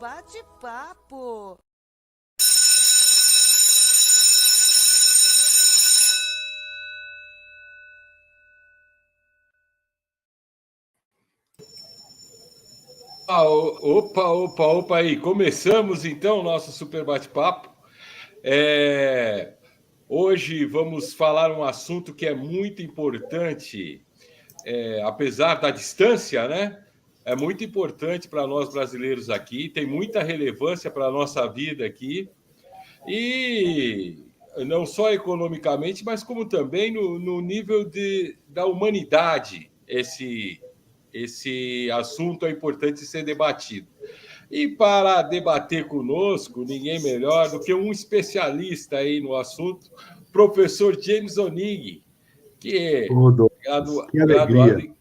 bate-papo. Opa aí. Começamos então o nosso super bate-papo. Hoje vamos falar um assunto que é muito importante, apesar da distância, né? É muito importante para nós brasileiros aqui, tem muita relevância para a nossa vida aqui, e não só economicamente, mas como também no nível da humanidade. Esse assunto é importante ser debatido. E para debater conosco, ninguém melhor do que um especialista aí no assunto, professor James Onig, que é graduado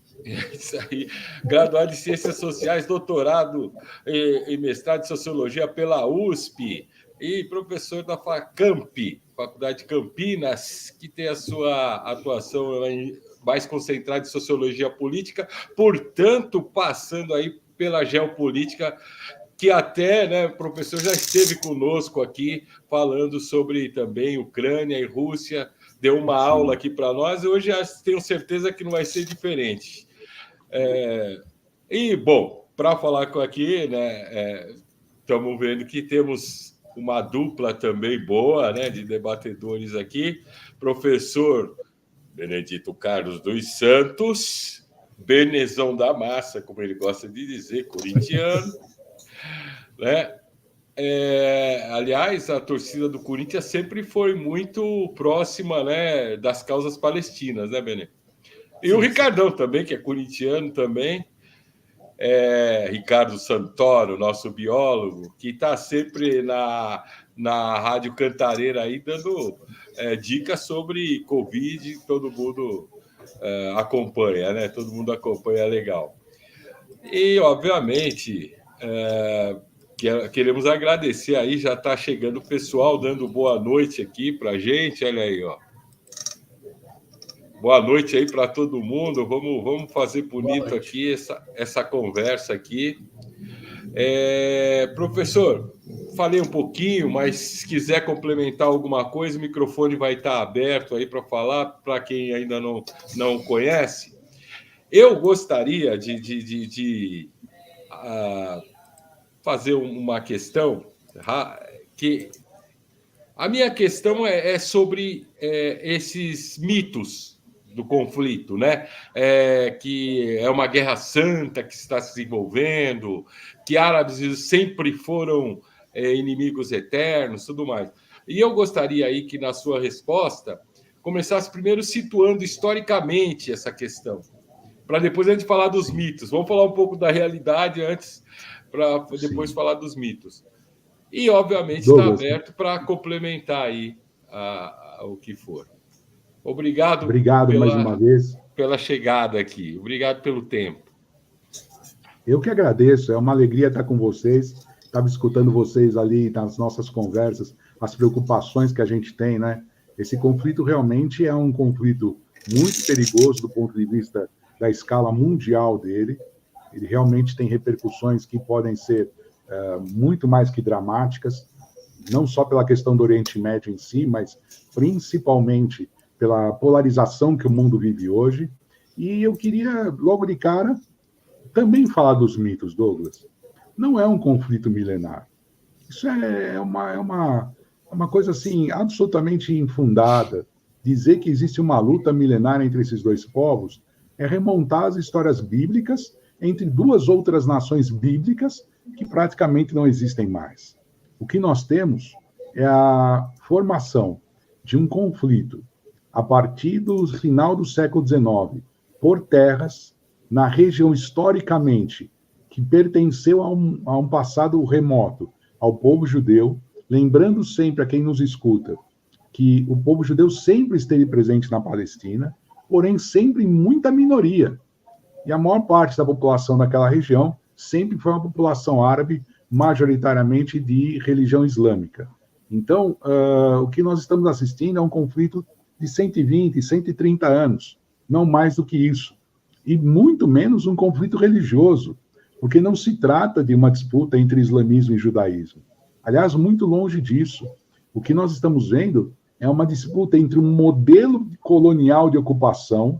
graduado em Ciências Sociais, doutorado e mestrado em Sociologia pela USP e professor da FACAMP, Faculdade de Campinas, que tem a sua atuação mais concentrada em Sociologia Política, portanto, passando aí pela geopolítica, que até, né, o professor já esteve conosco aqui falando sobre também Ucrânia e Rússia, deu uma aula aqui para nós, e hoje tenho certeza que não vai ser diferente. E, bom, para falar com aqui, né, estamos vendo que temos uma dupla também boa, né, de debatedores aqui, professor Benedito Carlos dos Santos, Benezão da Massa, como ele gosta de dizer, corintiano, né? Aliás, a torcida do Corinthians sempre foi muito próxima, né, das causas palestinas, né, Benê? E o Ricardão também, que é corintiano também, Ricardo Santoro, nosso biólogo, que está sempre na Rádio Cantareira aí dando dicas sobre Covid, todo mundo acompanha, né? Todo mundo acompanha legal. E, obviamente, queremos agradecer aí, já está chegando o pessoal dando boa noite aqui para a gente, olha aí, ó. Boa noite aí para todo mundo, vamos fazer bonito aqui essa conversa aqui. Professor, falei um pouquinho, mas se quiser complementar alguma coisa, o microfone vai estar aberto aí para falar, para quem ainda não conhece. Eu gostaria de fazer uma questão, que a minha questão é sobre esses mitos do conflito, né? Que é uma guerra santa que está se desenvolvendo, que árabes sempre foram inimigos eternos, tudo mais. E eu gostaria aí que, na sua resposta, começasse primeiro situando historicamente essa questão, para depois a gente falar dos mitos. Vamos falar um pouco da realidade antes, para depois falar dos mitos. E, obviamente, está aberto para complementar aí o que for. Obrigado mais uma vez pela chegada aqui. Obrigado pelo tempo. Eu que agradeço. É uma alegria estar com vocês. Estava escutando vocês ali nas nossas conversas, as preocupações que a gente tem, né? Esse conflito realmente é um conflito muito perigoso do ponto de vista da escala mundial dele. Ele realmente tem repercussões que podem ser muito mais que dramáticas, não só pela questão do Oriente Médio em si, mas principalmente pela polarização que o mundo vive hoje. E eu queria, logo de cara, também falar dos mitos, Douglas. Não é um conflito milenar. Isso é uma coisa assim, absolutamente infundada. Dizer que existe uma luta milenar entre esses dois povos é remontar as histórias bíblicas entre duas outras nações bíblicas que praticamente não existem mais. O que nós temos é a formação de um conflito a partir do final do século XIX, por terras, na região historicamente que pertenceu a um passado remoto, ao povo judeu, lembrando sempre a quem nos escuta que o povo judeu sempre esteve presente na Palestina, porém sempre em muita minoria. E a maior parte da população daquela região sempre foi uma população árabe, majoritariamente de religião islâmica. Então, o que nós estamos assistindo é um conflito de 120, 130 anos, não mais do que isso. E muito menos um conflito religioso, porque não se trata de uma disputa entre islamismo e judaísmo. Aliás, muito longe disso. O que nós estamos vendo é uma disputa entre um modelo colonial de ocupação,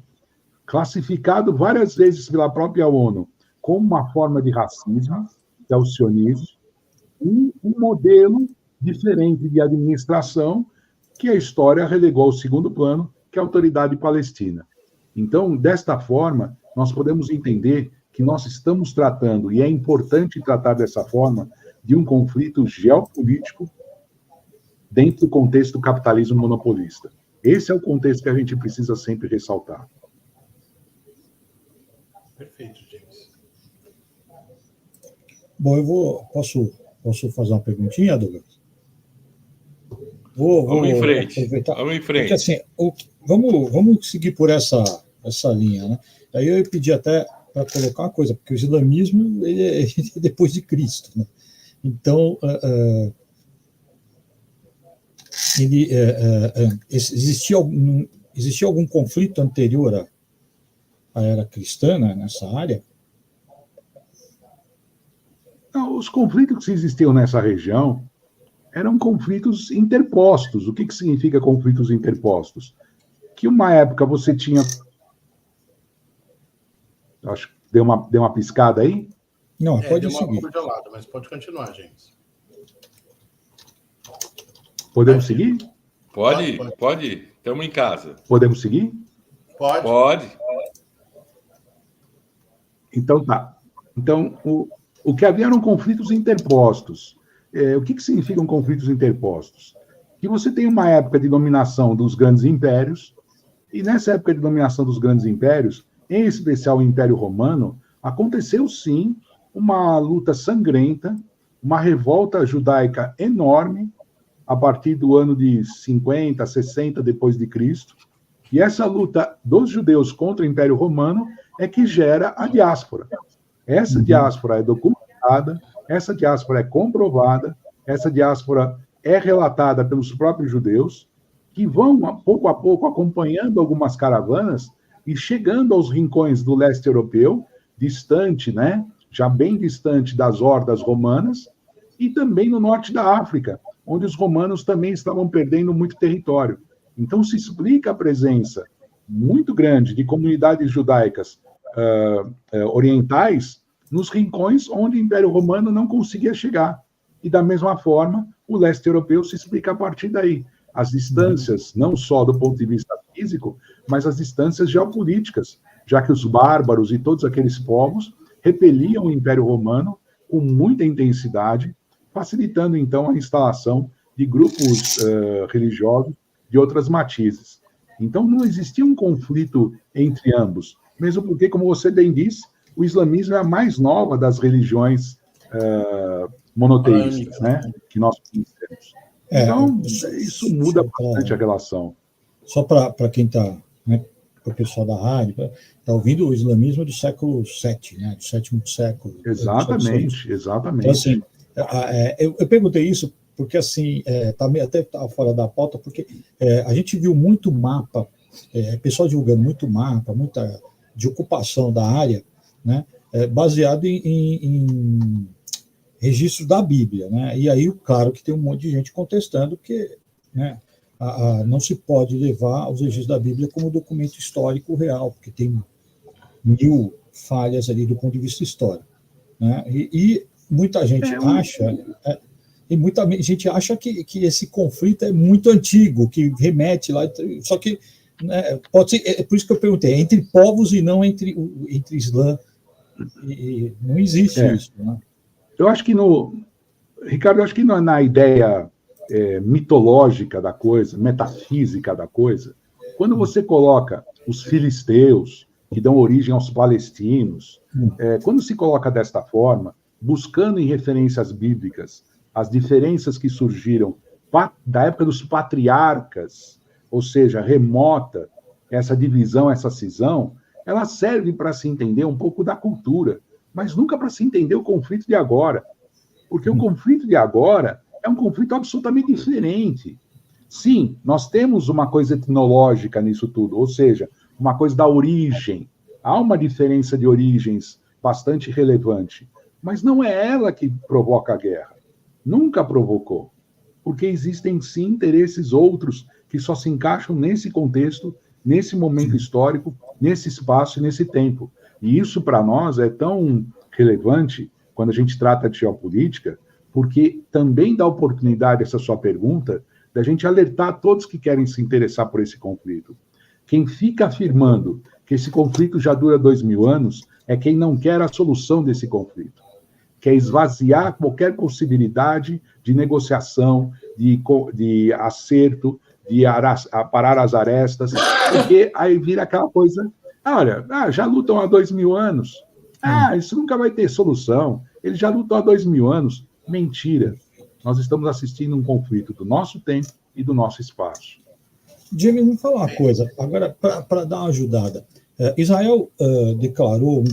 classificado várias vezes pela própria ONU como uma forma de racismo, que é o sionismo, e um modelo diferente de administração que a história relegou ao segundo plano, que é a autoridade palestina. Então, desta forma, nós podemos entender que nós estamos tratando, e é importante tratar dessa forma, de um conflito geopolítico dentro do contexto do capitalismo monopolista. Esse é o contexto que a gente precisa sempre ressaltar. Perfeito, James. Bom, posso fazer uma perguntinha, Douglas? Vamos em frente. Aproveitar. Vamos em frente. Porque, assim, vamos seguir por essa linha, né? Aí eu ia pedir até para colocar uma coisa, porque o islamismo ele é depois de Cristo, né? Então, existia algum conflito anterior à era cristã, né, nessa área? Não, os conflitos que existiam nessa região eram conflitos interpostos. O que significa conflitos interpostos? Que uma época você tinha... Acho que deu uma piscada aí? Não, pode deu seguir. uma congelada, mas pode continuar, James. Podemos seguir? Pode. Estamos em casa. Podemos seguir? Pode. Então, tá. Então, o que havia eram conflitos interpostos. O que significam conflitos interpostos? Que você tem uma época de dominação dos grandes impérios, e nessa época de dominação dos grandes impérios, em especial o Império Romano, aconteceu, sim, uma luta sangrenta, uma revolta judaica enorme, a partir do ano de 50, 60 depois de Cristo, e essa luta dos judeus contra o Império Romano é que gera a diáspora. Essa diáspora é documentada, essa diáspora é comprovada, essa diáspora é relatada pelos próprios judeus, que vão, pouco a pouco, acompanhando algumas caravanas e chegando aos rincões do leste europeu, distante, né? Já bem distante das hordas romanas, e também no norte da África, onde os romanos também estavam perdendo muito território. Então, se explica a presença muito grande de comunidades judaicas orientais nos rincões onde o Império Romano não conseguia chegar. E, da mesma forma, o leste europeu se explica a partir daí. As distâncias, não só do ponto de vista físico, mas as distâncias geopolíticas, já que os bárbaros e todos aqueles povos repeliam o Império Romano com muita intensidade, facilitando, então, a instalação de grupos religiosos de outras matizes. Então, não existia um conflito entre ambos, mesmo porque, como você bem disse, o islamismo é a mais nova das religiões monoteístas, né, que nós conhecemos. Então, isso muda bastante a relação. Só para quem está, né, para o pessoal da rádio, está ouvindo o islamismo do século VII, né, do sétimo século. Exatamente. Então, assim, eu perguntei isso porque, assim, até estava fora da pauta, porque a gente viu muito mapa, pessoal divulgando muito mapa, muita de ocupação da área, né, baseado em registros da Bíblia, né? E aí, claro que tem um monte de gente contestando que, né, não se pode levar os registros da Bíblia como documento histórico real, porque tem 1000 falhas ali do ponto de vista histórico, né? E muita gente acha que esse conflito é muito antigo, que remete lá, só que, né, pode ser, é por isso que eu perguntei, é entre povos e não entre Islã, e não existe isso, né? Eu acho que Ricardo, eu acho que na ideia mitológica da coisa, metafísica da coisa, quando você coloca os filisteus, que dão origem aos palestinos, quando se coloca desta forma, buscando em referências bíblicas as diferenças que surgiram da época dos patriarcas, ou seja, remota, essa divisão, essa cisão, ela serve para se entender um pouco da cultura, mas nunca para se entender o conflito de agora. Porque o conflito de agora é um conflito absolutamente diferente. Sim, nós temos uma coisa etnológica nisso tudo, ou seja, uma coisa da origem. Há uma diferença de origens bastante relevante, mas não é ela que provoca a guerra. Nunca provocou. Porque existem, sim, interesses outros que só se encaixam nesse contexto, nesse momento histórico, nesse espaço e nesse tempo. E isso, para nós, é tão relevante quando a gente trata de geopolítica, porque também dá oportunidade, essa sua pergunta, da gente alertar todos que querem se interessar por esse conflito. Quem fica afirmando que esse conflito já dura 2000 anos é quem não quer a solução desse conflito. Quer esvaziar qualquer possibilidade de negociação, de acerto, de aparar as arestas, porque aí vira aquela coisa, olha, já lutam há 2000 anos, isso nunca vai ter solução, eles já lutam há 2000 anos. Mentira. Nós estamos assistindo um conflito do nosso tempo e do nosso espaço. James, me fala uma coisa, agora, para dar uma ajudada. Israel declarou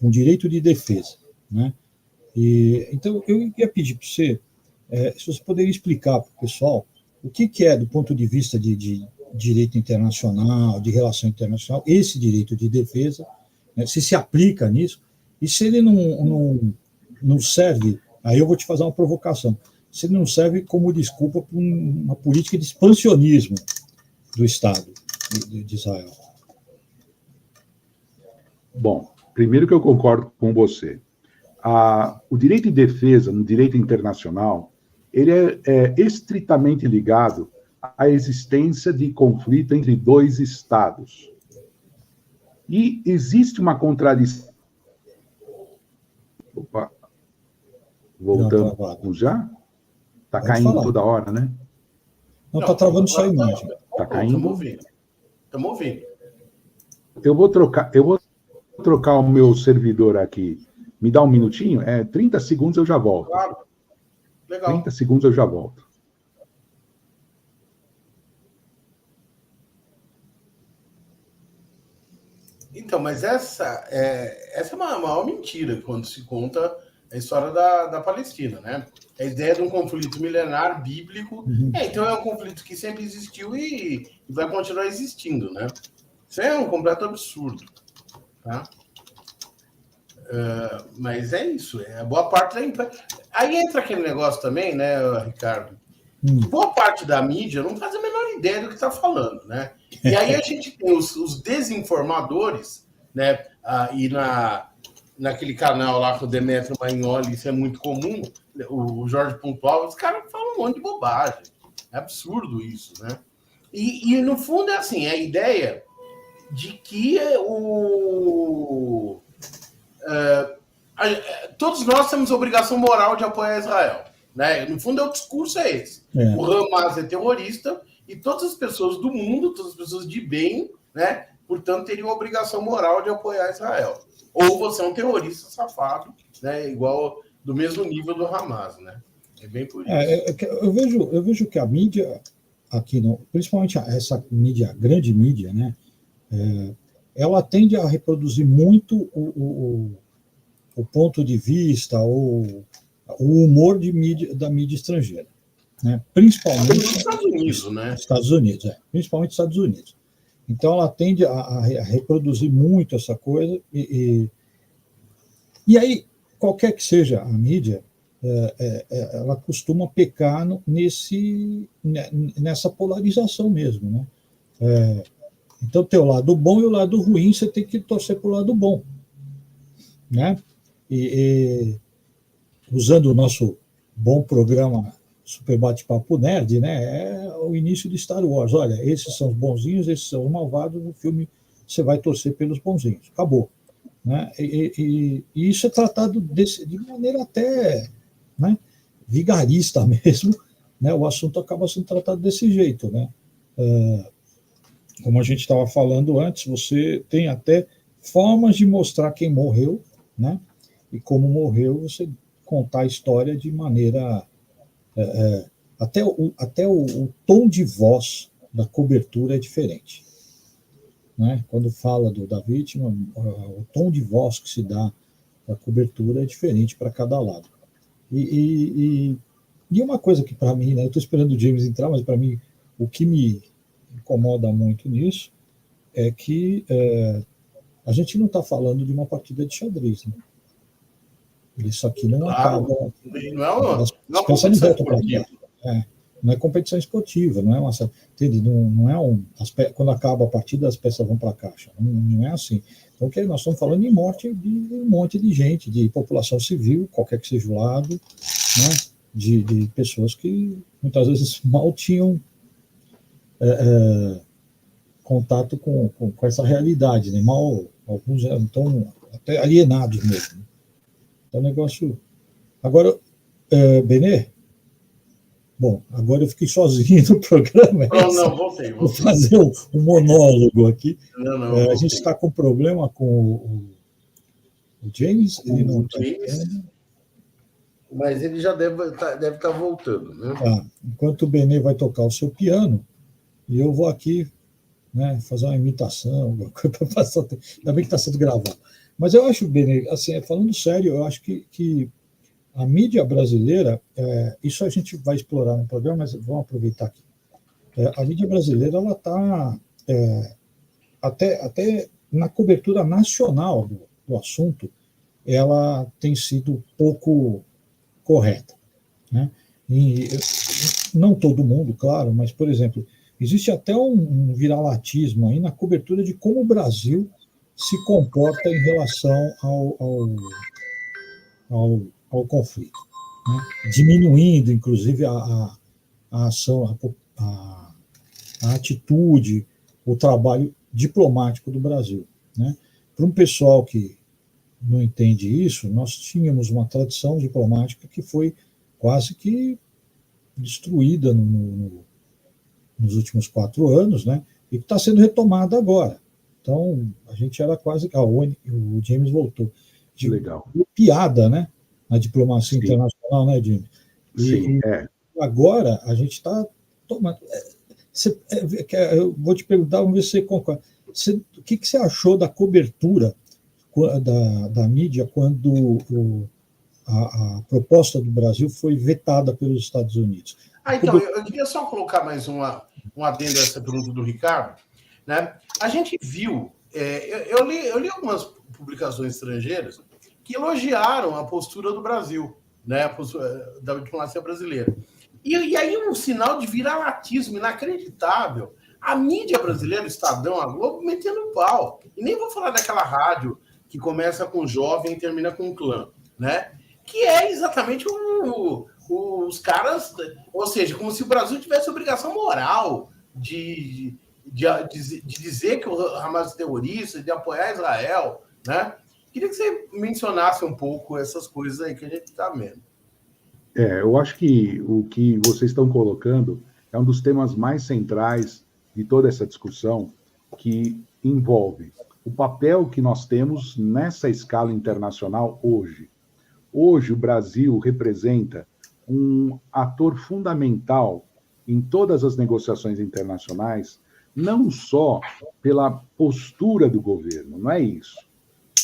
um direito de defesa, né? Então, eu ia pedir para você, se você poderia explicar para o pessoal o que é, do ponto de vista de direito internacional, de relação internacional, esse direito de defesa, né, se aplica nisso, e se ele não serve, aí eu vou te fazer uma provocação, se ele não serve como desculpa para uma política de expansionismo do Estado de Israel. Bom, primeiro que eu concordo com você. O direito de defesa no direito internacional, ele é estritamente ligado à existência de conflito entre dois Estados. E existe uma contradição. Opa, voltamos já? Está caindo falar. Toda hora, né? Não, está travando só a imagem. Está caindo? Estamos ouvindo. Eu vou trocar o meu servidor aqui. Me dá um minutinho? 30 segundos eu já volto. Claro. Legal. 30 segundos eu já volto. Então, mas essa é uma maior mentira quando se conta a história da Palestina, né? A ideia de um conflito milenar bíblico. Então é um conflito que sempre existiu e vai continuar existindo, né? Isso é um completo absurdo, tá? Mas é isso, boa parte da... Aí entra aquele negócio também, né, Ricardo? Boa parte da mídia não faz a menor ideia do que está falando, né? E aí a gente tem os desinformadores, né? E naquele canal lá com o Demetrio Magnoli, isso é muito comum, o Jorge Pontual, os caras falam um monte de bobagem. É absurdo isso, né? E no fundo é assim, a ideia de que todos nós temos obrigação moral de apoiar Israel, né? No fundo, o discurso é esse. O Hamas é terrorista e todas as pessoas do mundo, todas as pessoas de bem, né? Portanto, teriam obrigação moral de apoiar Israel. Ou você é um terrorista safado, né? Igual do mesmo nível do Hamas, né? É bem por isso. Eu vejo que a mídia aqui, principalmente essa mídia, grande mídia, né? Ela tende a reproduzir muito o ponto de vista, o humor da mídia estrangeira, né? Principalmente nos Estados Unidos, né? Estados Unidos, principalmente Estados Unidos. Então ela tende a reproduzir muito essa coisa e aí qualquer que seja a mídia, ela costuma pecar nessa polarização mesmo, né? Então tem o lado bom e o lado ruim, você tem que torcer para o lado bom, né? E usando o nosso bom programa Super Bate-Papo Nerd, né? É o início de Star Wars. Olha, esses são os bonzinhos, esses são os malvados. No filme você vai torcer pelos bonzinhos. Acabou, né? E isso é tratado de maneira até, né, vigarista mesmo, né? O assunto acaba sendo tratado desse jeito, né? Como a gente estava falando antes, você tem até formas de mostrar quem morreu, né? E como morreu, você contar a história de maneira... até o tom de voz da cobertura é diferente, né? Quando fala da vítima, o tom de voz que se dá para a cobertura é diferente para cada lado. E uma coisa que para mim, né, eu estou esperando o James entrar, mas para mim o que me incomoda muito nisso é que a gente não está falando de uma partida de xadrez, né? Isso aqui não acaba. Não é competição esportiva. Não é competição esportiva, não é uma. Entende? Não é quando acaba a partida, as peças vão para a caixa. Não é assim. Então, nós estamos falando de morte de um monte de gente, de população civil, qualquer que seja o lado, né? De pessoas que muitas vezes mal tinham contato com essa realidade, né? Alguns estão até alienados mesmo. Então, negócio. Agora, Benê, bom, agora eu fiquei sozinho no programa. Não, voltei. Vou fazer um monólogo aqui. Não, a gente está com problema com o James. Ele não está. Mas ele já deve estar voltando, né? Tá. Enquanto o Benê vai tocar o seu piano, e eu vou aqui, né, fazer uma imitação, alguma coisa para passar. Ainda bem que está sendo gravado. Mas eu acho, Benê, assim, falando sério, eu acho que a mídia brasileira, isso a gente vai explorar no programa, mas vamos aproveitar aqui. A mídia brasileira, ela está até na cobertura nacional do assunto, ela tem sido pouco correta, né? E não todo mundo, claro, mas, por exemplo, existe até um viralatismo aí na cobertura de como o Brasil se comporta em relação ao conflito, né? Diminuindo, inclusive, a ação, a atitude, o trabalho diplomático do Brasil, né? Para um pessoal que não entende isso, nós tínhamos uma tradição diplomática que foi quase que destruída nos últimos 4 anos, né? E que está sendo retomada agora. Então, a gente era quase... o James voltou. Legal. Piada, né? Na diplomacia internacional, né, James? Sim, agora, a gente está tomando... eu vou te perguntar, vamos ver se você concorda. O que você achou da cobertura da mídia quando a proposta do Brasil foi vetada pelos Estados Unidos? Então, eu queria só colocar mais um adendo a essa pergunta do Ricardo, né? A gente viu, eu li algumas publicações estrangeiras que elogiaram a postura do Brasil, né? A postura da diplomacia brasileira. E aí um sinal de viralatismo inacreditável. A mídia brasileira, o Estadão, a Globo, metendo pau. E nem vou falar daquela rádio que começa com jovem e termina com clã, né? Que é exatamente os caras... Ou seja, como se o Brasil tivesse obrigação moral de dizer que o Hamas é terrorista, de apoiar Israel, né? Queria que você mencionasse um pouco essas coisas aí que a gente está vendo. Eu acho que o que vocês estão colocando é um dos temas mais centrais de toda essa discussão, que envolve o papel que nós temos nessa escala internacional hoje. Hoje, o Brasil representa um ator fundamental em todas as negociações internacionais, não só pela postura do governo, não é isso.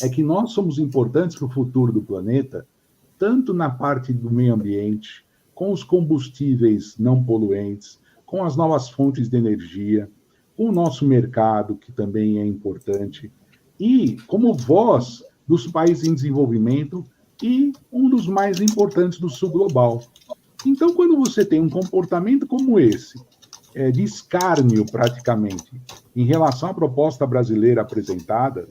É que nós somos importantes para o futuro do planeta, tanto na parte do meio ambiente, com os combustíveis não poluentes, com as novas fontes de energia, com o nosso mercado, que também é importante, e como voz dos países em desenvolvimento e um dos mais importantes do sul global. Então, quando você tem um comportamento como esse, de escárnio praticamente, em relação à proposta brasileira apresentada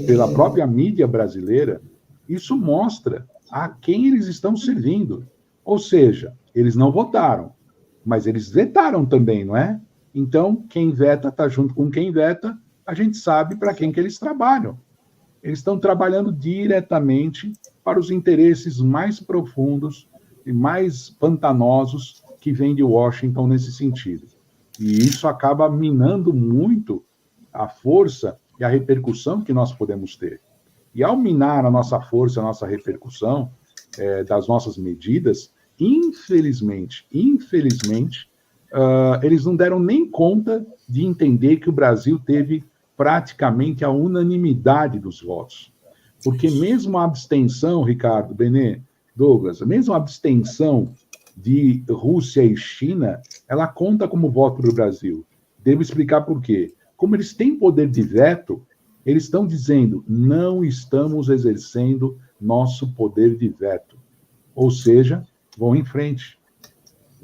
pela própria mídia brasileira, isso mostra a quem eles estão servindo. Ou seja, eles não votaram, mas eles vetaram também, não é? Então, quem veta está junto com quem veta, a gente sabe para quem que eles trabalham. Eles estão trabalhando diretamente para os interesses mais profundos e mais pantanosos que vêm de Washington nesse sentido. E isso acaba minando muito a força e a repercussão que nós podemos ter. E ao minar a nossa força, a nossa repercussão das nossas medidas, infelizmente, eles não deram nem conta de entender que o Brasil teve praticamente a unanimidade dos votos. Porque mesmo a abstenção, Ricardo, Benê, Douglas, mesmo a abstenção de Rússia e China, ela conta como voto do Brasil. Devo explicar por quê. Como eles têm poder de veto, Eles estão dizendo, não estamos exercendo nosso poder de veto. Ou seja, vão em frente.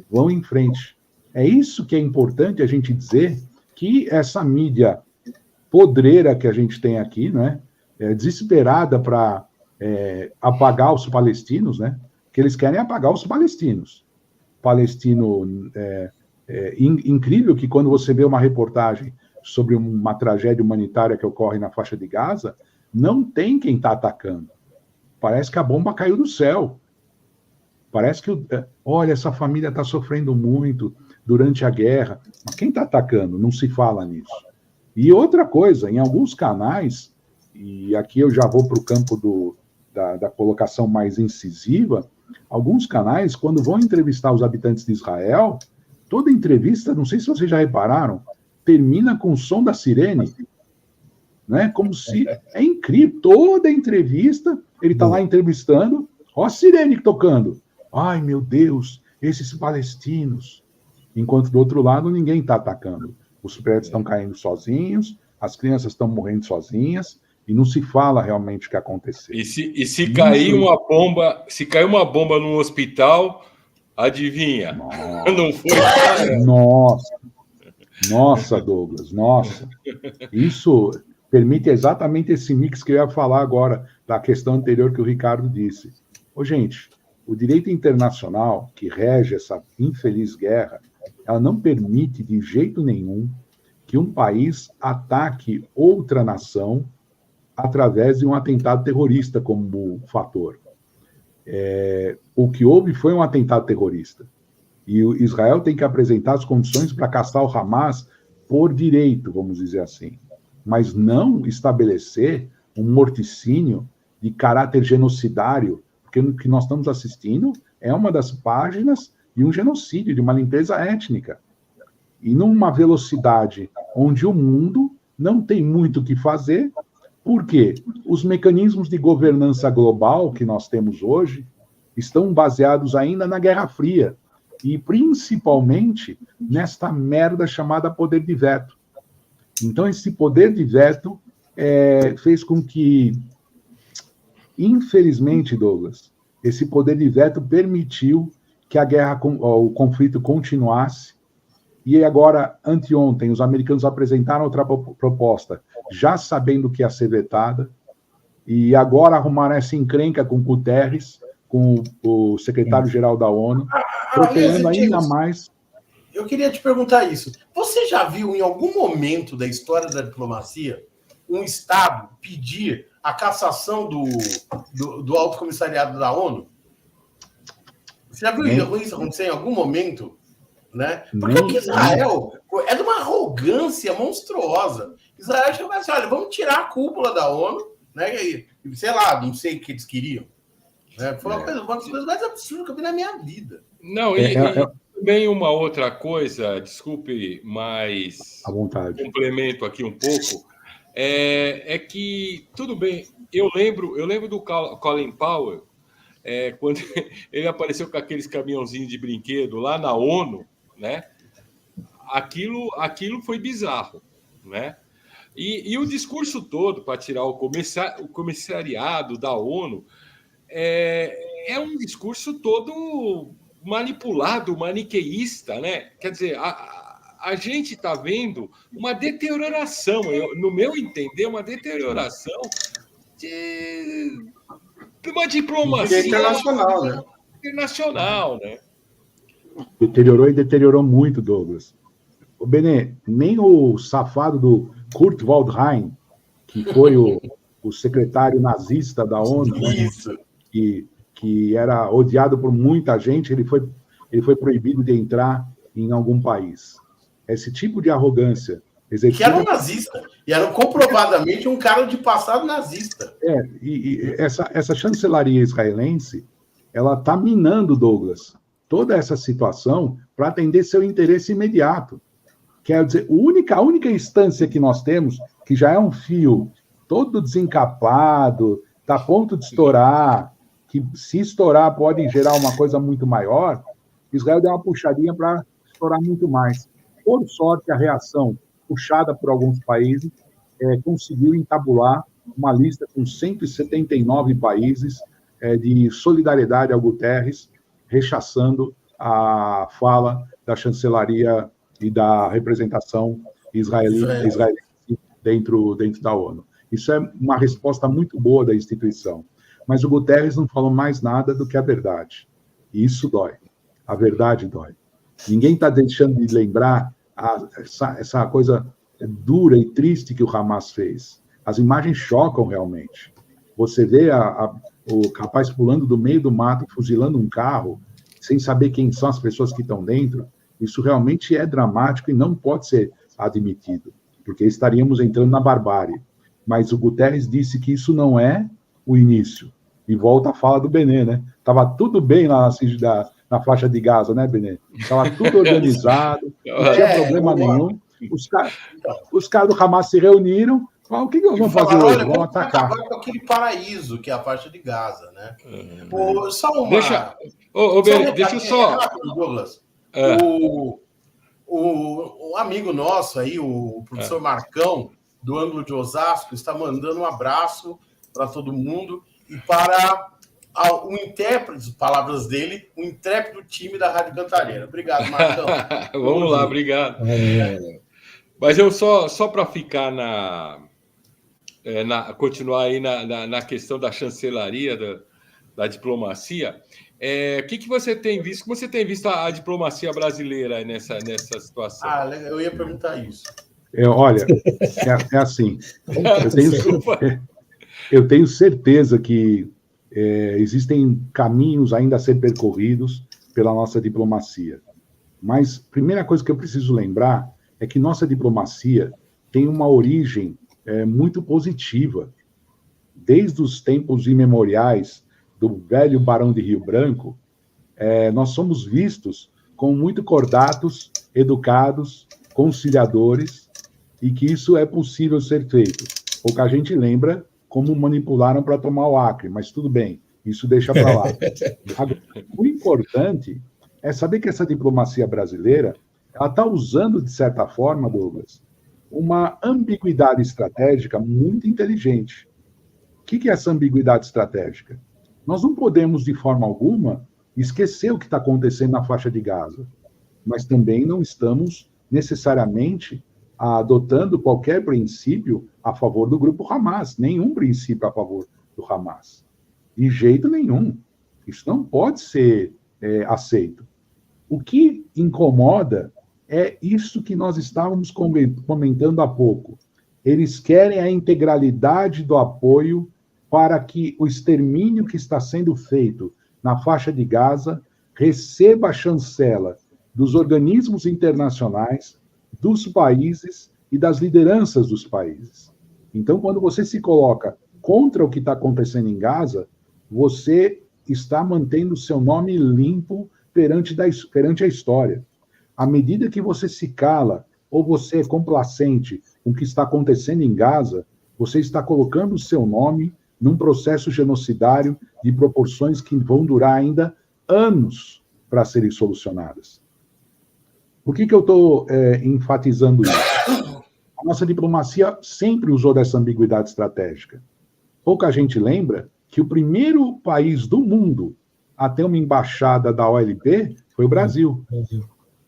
Vão em frente. É isso que é importante a gente dizer, que essa mídia podreira que a gente tem aqui, né, desesperada para apagar os palestinos, né, que eles querem apagar os palestinos. Palestino, incrível que quando você vê uma reportagem sobre uma tragédia humanitária que ocorre na faixa de Gaza, não tem quem está atacando. Parece que a bomba caiu do céu. Parece que, olha, essa família está sofrendo muito durante a guerra. Mas quem está atacando? Não se fala nisso. E outra coisa, em alguns canais, e aqui eu já vou para o campo da colocação mais incisiva, alguns canais, quando vão entrevistar os habitantes de Israel, toda entrevista, não sei se vocês já repararam, termina com o som da sirene, né? Como se... É incrível, toda entrevista, ele está lá entrevistando, ó a sirene tocando. Ai, meu Deus, esses palestinos. Enquanto do outro lado, ninguém está atacando. Os prédios estão caindo sozinhos, as crianças estão morrendo sozinhas, e não se fala realmente o que aconteceu. E se cair uma bomba, se cair uma bomba num hospital, adivinha? Nossa. Não foi. Nossa, Douglas, nossa. Isso permite exatamente esse mix que eu ia falar agora, da questão anterior que o Ricardo disse. Ô, gente, o direito internacional que rege essa infeliz guerra, ela não permite de jeito nenhum que um país ataque outra nação através de um atentado terrorista como fator. O que houve foi um atentado terrorista. E o Israel tem que apresentar as condições para caçar o Hamas por direito, vamos dizer assim. Mas não estabelecer um morticínio de caráter genocidário, porque o que nós estamos assistindo é uma das páginas de um genocídio, de uma limpeza étnica. E numa velocidade onde o mundo não tem muito o que fazer, porque os mecanismos de governança global que nós temos hoje estão baseados ainda na Guerra Fria, e principalmente nesta merda chamada poder de veto. Então, esse poder de veto fez com que, infelizmente, Douglas, esse poder de veto permitiu que a guerra, o conflito continuasse, e agora, anteontem, os americanos apresentaram outra proposta, já sabendo que ia ser vetada, e agora arrumaram essa encrenca com Guterres, com o secretário-geral da ONU, protelando ainda mais. Eu queria te perguntar isso. Você já viu em algum momento da história da diplomacia um Estado pedir a cassação do Alto Comissariado da ONU? Você já viu isso acontecer em algum momento? Né? Porque aqui Israel é de uma arrogância monstruosa. Israel chegou assim, olha, vamos tirar a cúpula da ONU, né? E, sei lá, não sei o que eles queriam. Né? Foi uma das coisas mais absurdas que eu vi na minha vida. Não, e também uma outra coisa, desculpe, mas à vontade. Complemento aqui um pouco, é que, tudo bem, eu lembro do Colin Powell, quando ele apareceu com aqueles caminhãozinhos de brinquedo lá na ONU, né? Aquilo foi bizarro, né? E o discurso todo para tirar o comissariado da ONU é um discurso todo manipulado, maniqueísta, né? Quer dizer, a gente está vendo uma deterioração, no meu entender, uma deterioração de uma diplomacia internacional, né? Deteriorou muito, Douglas. O Benê, nem o safado do Kurt Waldheim, que foi o secretário nazista da ONU, né, que era odiado por muita gente, ele foi proibido de entrar em algum país. Esse tipo de arrogância exercida... Que era um nazista, e era comprovadamente um cara de passado nazista. E essa chancelaria israelense, ela está minando, Douglas, toda essa situação para atender seu interesse imediato. Quer dizer, a única instância que nós temos, que já é um fio todo desencapado, está a ponto de estourar, que se estourar pode gerar uma coisa muito maior, Israel deu uma puxadinha para estourar muito mais. Por sorte, a reação puxada por alguns países conseguiu entabular uma lista com 179 países de solidariedade ao Guterres, rechaçando a fala da chancelaria e da representação israelense dentro da ONU. Isso é uma resposta muito boa da instituição. Mas o Guterres não falou mais nada do que a verdade. E isso dói. A verdade dói. Ninguém está deixando de lembrar essa coisa dura e triste que o Hamas fez. As imagens chocam realmente. Você vê o rapaz pulando do meio do mato, fuzilando um carro, sem saber quem são as pessoas que estão dentro. Isso realmente é dramático e não pode ser admitido, porque estaríamos entrando na barbárie. Mas o Guterres disse que isso não é o início. E volta a fala do Benê, né? Estava tudo bem lá na faixa de Gaza, né, Benê? Estava tudo organizado, não tinha problema nenhum. Os caras do Hamas se reuniram, falaram, o que nós vamos fazer hoje? Vamos atacar. Acabar com aquele paraíso que é a faixa de Gaza, né? Só uma... Deixa eu só... Douglas. O amigo nosso aí, o professor Marcão, do ângulo de Osasco, está mandando um abraço para todo mundo e para o intérprete, palavras dele, o intrépido time da Rádio Cantareira. Obrigado, Marcão. Vamos lá, obrigado. Mas eu só para ficar continuar aí na questão da chancelaria, da diplomacia, o que você tem visto? Como você tem visto a diplomacia brasileira nessa situação? Eu ia perguntar isso. Olha, é assim. Eu tenho certeza que existem caminhos ainda a ser percorridos pela nossa diplomacia. Mas a primeira coisa que eu preciso lembrar é que nossa diplomacia tem uma origem muito positiva. Desde os tempos imemoriais do velho Barão de Rio Branco, nós somos vistos como muito cordatos, educados, conciliadores, e que isso é possível ser feito. Pouca gente lembra como manipularam para tomar o Acre, mas tudo bem, isso deixa para lá. Agora, o importante é saber que essa diplomacia brasileira ela está usando, de certa forma, Douglas, uma ambiguidade estratégica muito inteligente. O que é essa ambiguidade estratégica? Nós não podemos, de forma alguma, esquecer o que está acontecendo na faixa de Gaza, mas também não estamos necessariamente adotando qualquer princípio a favor do grupo Hamas, nenhum princípio a favor do Hamas. De jeito nenhum. Isso não pode ser aceito. O que incomoda é isso que nós estávamos comentando há pouco. Eles querem a integralidade do apoio para que o extermínio que está sendo feito na faixa de Gaza receba a chancela dos organismos internacionais, dos países e das lideranças dos países. Então, quando você se coloca contra o que está acontecendo em Gaza, você está mantendo o seu nome limpo perante a história. À medida que você se cala ou você é complacente com o que está acontecendo em Gaza, você está colocando o seu nome num processo genocidário de proporções que vão durar ainda anos para serem solucionadas. Por que eu estou enfatizando isso? A nossa diplomacia sempre usou dessa ambiguidade estratégica. Pouca gente lembra que o primeiro país do mundo a ter uma embaixada da OLP foi o Brasil.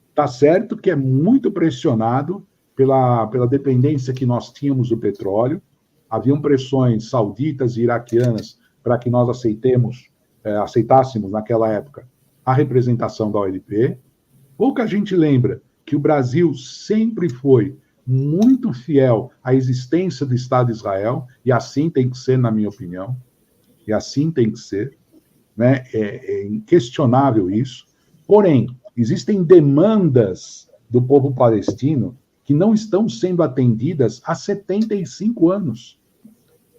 Está certo que é muito pressionado pela dependência que nós tínhamos do petróleo. Haviam pressões sauditas e iraquianas para que nós aceitássemos, naquela época, a representação da OLP. Pouca gente lembra que o Brasil sempre foi muito fiel à existência do Estado de Israel, e assim tem que ser, na minha opinião, e assim tem que ser, né? É inquestionável isso. Porém, existem demandas do povo palestino que não estão sendo atendidas há 75 anos.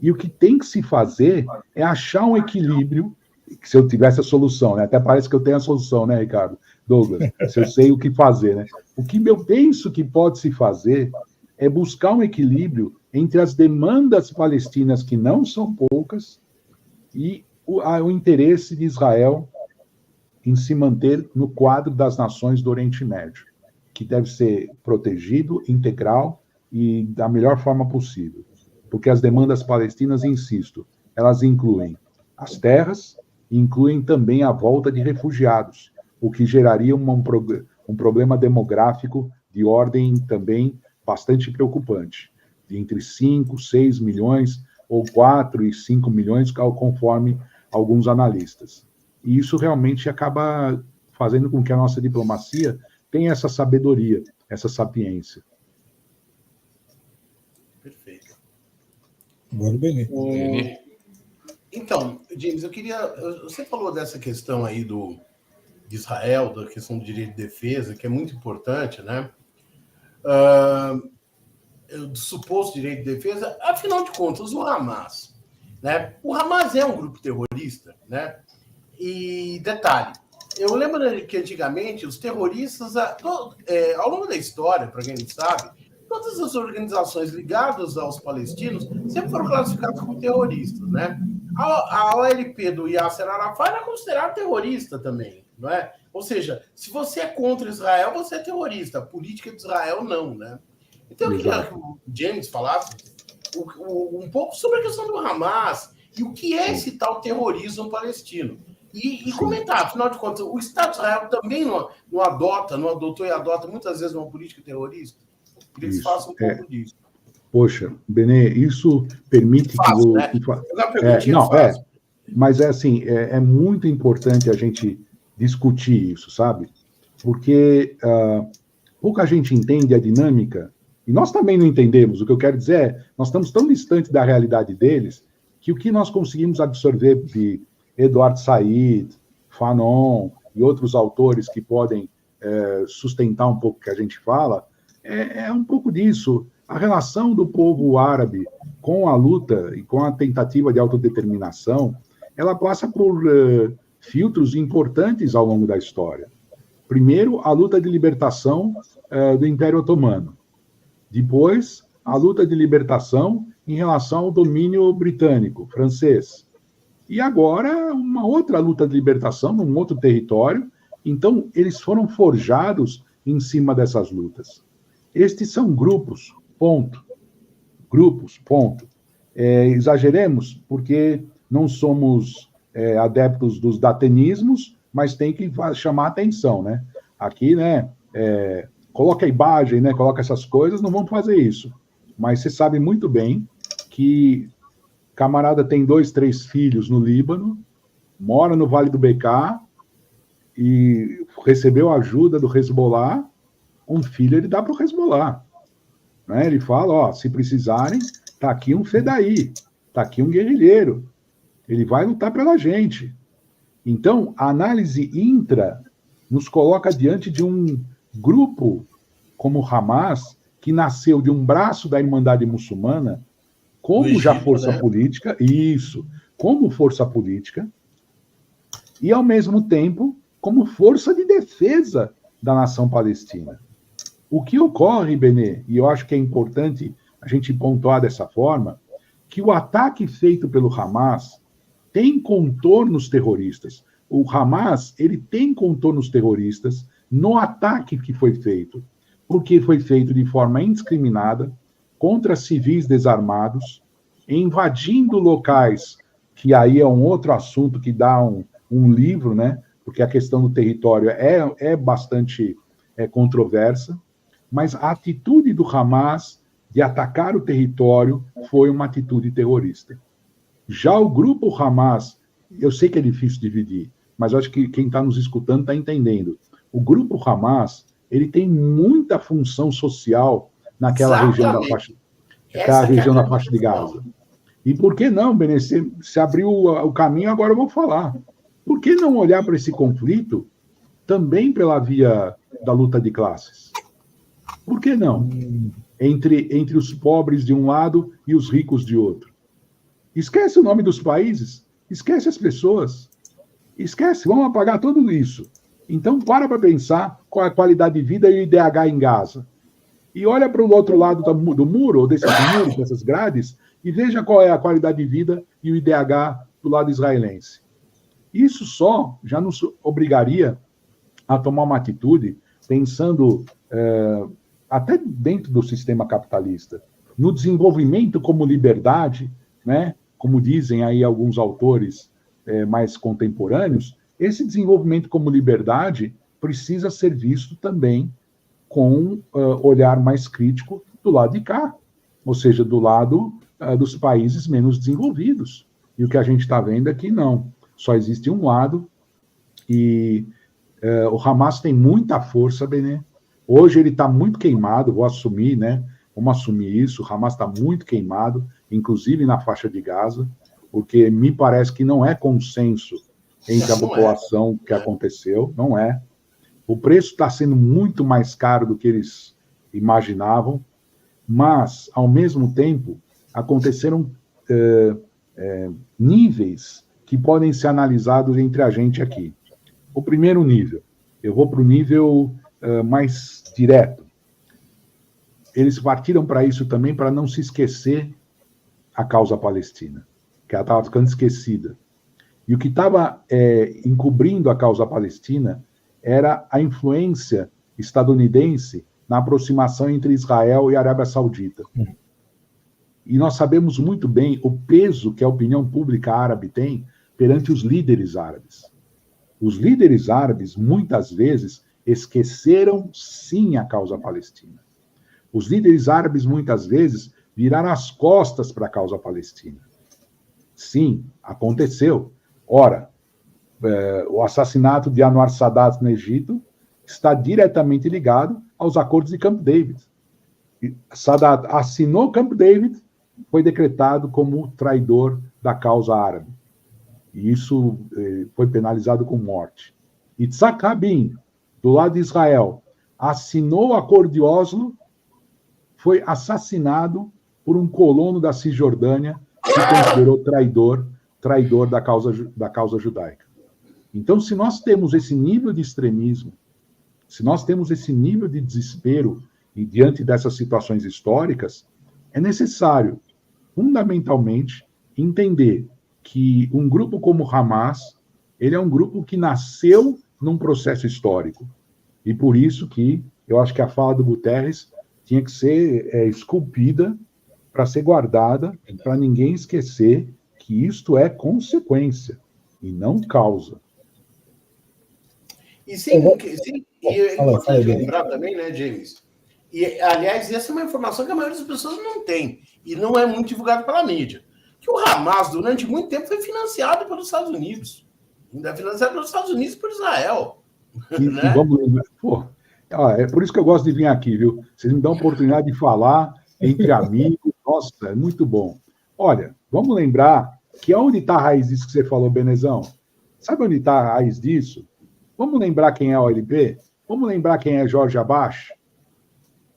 E o que tem que se fazer é achar um equilíbrio, que se eu tivesse a solução, né? Até parece que eu tenho a solução, né, Ricardo? Douglas, se eu sei o que fazer, né? O que eu penso que pode se fazer é buscar um equilíbrio entre as demandas palestinas, que não são poucas, e o interesse de Israel em se manter no quadro das nações do Oriente Médio, que deve ser protegido, integral, e da melhor forma possível. Porque as demandas palestinas, insisto, elas incluem as terras, incluem também a volta de refugiados, o que geraria um problema demográfico de ordem também bastante preocupante, de entre 5, 6 milhões, ou 4 e 5 milhões, conforme alguns analistas. E isso realmente acaba fazendo com que a nossa diplomacia tenha essa sabedoria, essa sapiência. Perfeito. Agora, Benê. Então, James, você falou dessa questão aí de Israel, da questão do direito de defesa, que é muito importante, né? Do suposto direito de defesa, afinal de contas, o Hamas, né? O Hamas é um grupo terrorista, né? E detalhe, eu lembro que antigamente os terroristas, ao longo da história, para quem não sabe, todas as organizações ligadas aos palestinos sempre foram classificadas como terroristas, né? A OLP do Yasser Arafat era considerada terrorista também, não é? Ou seja, se você é contra Israel, você é terrorista. A política de Israel, não, né? Então, eu queria que o James falasse um pouco sobre a questão do Hamas e o que é esse tal terrorismo palestino. E comentar, afinal de contas, o Estado de Israel também não adotou e adota muitas vezes uma política terrorista? Queria que você falasse um pouco disso. Poxa, Benê, isso permite fácil, que... Né? Mas é assim, é muito importante a gente discutir isso, sabe? Porque pouca gente entende a dinâmica, e nós também não entendemos. O que eu quero dizer é, nós estamos tão distantes da realidade deles, que o que nós conseguimos absorver de Eduardo Said, Fanon e outros autores que podem sustentar um pouco o que a gente fala, é um pouco disso. A relação do povo árabe com a luta e com a tentativa de autodeterminação, ela passa por filtros importantes ao longo da história. Primeiro, a luta de libertação do Império Otomano. Depois, a luta de libertação em relação ao domínio britânico, francês. E agora, uma outra luta de libertação num outro território. Então, eles foram forjados em cima dessas lutas. Estes são grupos, ponto. Grupos, ponto. Exageremos, porque não somos adeptos dos datanismos, mas tem que chamar atenção, né? Aqui, né, coloca a imagem, né, coloca essas coisas, não vamos fazer isso. Mas você sabe muito bem que camarada tem 2, 3 filhos no Líbano, mora no Vale do Bekaa e recebeu ajuda do Hezbollah. Um filho ele dá para o Hezbollah. Né? Ele fala, se precisarem, tá aqui um fedaí, tá aqui um guerrilheiro. Ele vai lutar pela gente. Então, a análise intra nos coloca diante de um grupo como o Hamas, que nasceu de um braço da Irmandade Muçulmana, como Egito, já força política, como força política, e, ao mesmo tempo, como força de defesa da nação palestina. O que ocorre, Benê, e eu acho que é importante a gente pontuar dessa forma, que o ataque feito pelo Hamas tem contornos terroristas. O Hamas, ele tem contornos terroristas no ataque que foi feito, porque foi feito de forma indiscriminada, contra civis desarmados, invadindo locais, que aí é um outro assunto que dá um livro, né? Porque a questão do território é bastante controversa, mas a atitude do Hamas de atacar o território foi uma atitude terrorista. Já o grupo Hamas, eu sei que é difícil dividir, mas eu acho que quem está nos escutando está entendendo. O grupo Hamas, ele tem muita função social naquela região da faixa de Gaza. E por que não, Benê? Se abriu o caminho, agora eu vou falar. Por que não olhar para esse conflito também pela via da luta de classes? Por que não? Entre os pobres de um lado e os ricos de outro. Esquece o nome dos países, esquece as pessoas, esquece, vamos apagar tudo isso. Então, para pensar qual é a qualidade de vida e o IDH em Gaza. E olha para o outro lado do muro, ou desse muro, dessas grades, e veja qual é a qualidade de vida e o IDH do lado israelense. Isso só já nos obrigaria a tomar uma atitude pensando até dentro do sistema capitalista. No desenvolvimento como liberdade, né, como dizem aí alguns autores mais contemporâneos, esse desenvolvimento como liberdade precisa ser visto também com olhar mais crítico do lado de cá, ou seja, do lado dos países menos desenvolvidos. E o que a gente está vendo é que não, só existe um lado, e o Hamas tem muita força, Benê. Hoje ele está muito queimado, vou assumir, né? Vamos assumir isso, o Hamas está muito queimado, inclusive na faixa de Gaza, porque me parece que não é consenso entre a população que aconteceu, não é. O preço está sendo muito mais caro do que eles imaginavam, mas, ao mesmo tempo, aconteceram níveis que podem ser analisados entre a gente aqui. O primeiro nível, eu vou para o nível mais direto. Eles partiram para isso também para não se esquecer a causa palestina, que ela estava ficando esquecida. E o que estava encobrindo a causa palestina era a influência estadunidense na aproximação entre Israel e a Arábia Saudita. E nós sabemos muito bem o peso que a opinião pública árabe tem perante os líderes árabes. Os líderes árabes, muitas vezes, esqueceram, sim, a causa palestina. Os líderes árabes, muitas vezes, viraram as costas para a causa palestina. Sim, aconteceu. Ora, o assassinato de Anwar Sadat no Egito está diretamente ligado aos acordos de Camp David. Sadat assinou Camp David, foi decretado como traidor da causa árabe. E isso foi penalizado com morte. Yitzhak Rabin, do lado de Israel, assinou o acordo de Oslo, foi assassinado por um colono da Cisjordânia que considerou traidor da causa judaica. Então, se nós temos esse nível de extremismo, se nós temos esse nível de desespero e diante dessas situações históricas, é necessário, fundamentalmente, entender que um grupo como o Hamas, ele é um grupo que nasceu num processo histórico. E por isso que eu acho que a fala do Guterres tinha que ser esculpida para ser guardada, para ninguém esquecer que isto é consequência e não causa. E é importante lembrar também, né, James? E, aliás, essa é uma informação que a maioria das pessoas não tem e não é muito divulgada pela mídia. Que o Hamas, durante muito tempo, foi financiado pelos Estados Unidos. Ainda é financiado pelos Estados Unidos e por Israel. Né? E vamos lembrar. Pô, é por isso que eu gosto de vir aqui, viu? Vocês me dão a oportunidade de falar entre amigos. Nossa, é muito bom. Olha, vamos lembrar que onde está a raiz disso que você falou, Benezão? Sabe onde está a raiz disso? Vamos lembrar quem é a OLP? Vamos lembrar quem é Jorge Abache?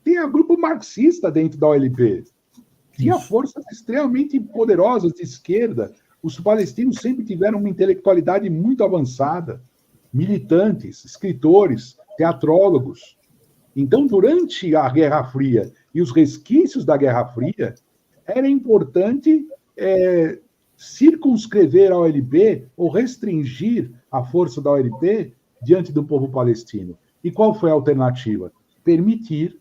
Tem um grupo marxista dentro da OLP. Tinha forças extremamente poderosas de esquerda. Os palestinos sempre tiveram uma intelectualidade muito avançada. Militantes, escritores, teatrólogos. Então, durante a Guerra Fria e os resquícios da Guerra Fria, era importante circunscrever a OLP ou restringir a força da OLP diante do povo palestino. E qual foi a alternativa? Permitir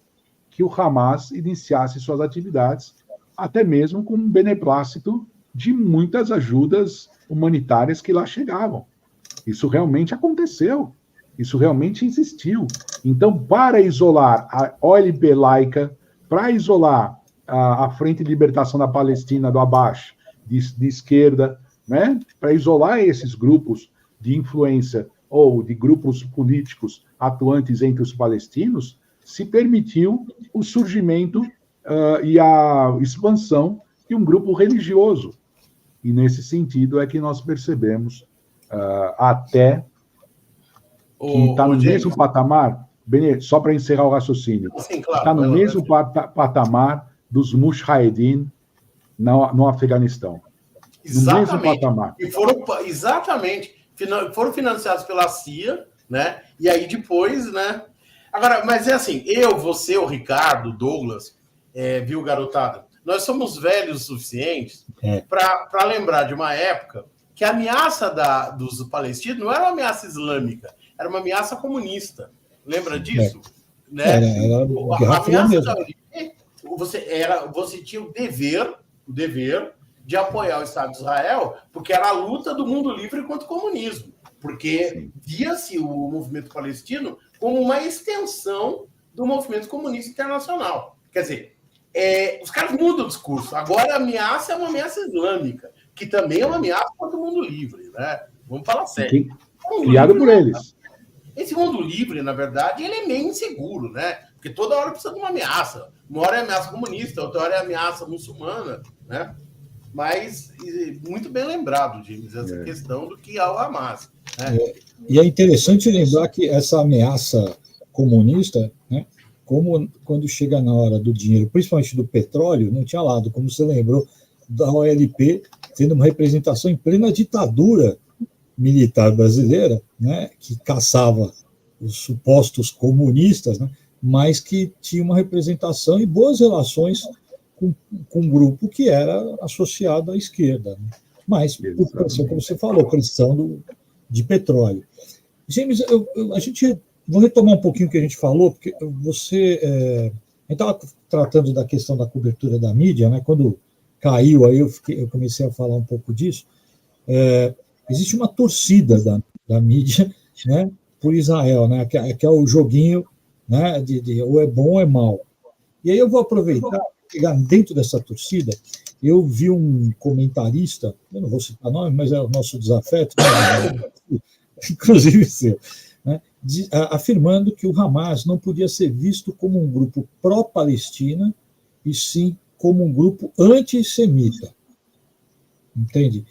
que o Hamas iniciasse suas atividades, até mesmo com um beneplácito de muitas ajudas humanitárias que lá chegavam. Isso realmente aconteceu. Isso realmente existiu. Então, para isolar a OLP laica, para isolar a Frente de Libertação da Palestina, do Abache, de esquerda, né? Para isolar esses grupos de influência ou de grupos políticos atuantes entre os palestinos, se permitiu o surgimento e a expansão de um grupo religioso. E, nesse sentido, é que nós percebemos até que está no mesmo patamar, só para encerrar o raciocínio, está no mesmo patamar dos Mujahedin no Afeganistão. Exatamente. No mesmo patamar. E foram financiados pela CIA, né? E aí depois, né? Agora, mas é assim, você, o Ricardo, o Douglas, viu, garotada? Nós somos velhos o suficientes para lembrar de uma época que a ameaça dos palestinos não era uma ameaça islâmica, era uma ameaça comunista. Lembra disso? né? Era Guerra A Fria ameaça mesmo. da Oriente, você tinha o dever de apoiar o Estado de Israel, porque era a luta do mundo livre contra o comunismo, porque via-se o movimento palestino como uma extensão do movimento comunista internacional. Quer dizer, os caras mudam o discurso. Agora a ameaça é uma ameaça islâmica, que também é uma ameaça contra o mundo livre, né? Vamos falar sério. Criado por eles. Esse mundo livre, na verdade, ele é meio inseguro, né? Porque toda hora precisa de uma ameaça. Uma hora é ameaça comunista, outra hora é ameaça muçulmana, né? Mas muito bem lembrado, James, essa questão do que é o Hamas. Né? E é interessante lembrar que essa ameaça comunista, né, como quando chega na hora do dinheiro, principalmente do petróleo, não tinha lado, como você lembrou, da OLP tendo uma representação em plena ditadura militar brasileira, né, que caçava os supostos comunistas, né, mas que tinha uma representação e boas relações com um grupo que era associado à esquerda. Né? Mas, por pressão, como você falou, pressão de petróleo. James, a gente vou retomar um pouquinho o que a gente falou, porque a gente estava tratando da questão da cobertura da mídia, né? Quando caiu, aí eu comecei a falar um pouco disso. Existe uma torcida da mídia, né, por Israel, né, que é o joguinho, né, de ou é bom ou é mal. E aí eu vou aproveitar, pegar dentro dessa torcida, eu vi um comentarista, eu não vou citar nome, mas é o nosso desafeto, né, inclusive seu, né, afirmando que o Hamas não podia ser visto como um grupo pró-Palestina, e sim como um grupo antissemita. Entende?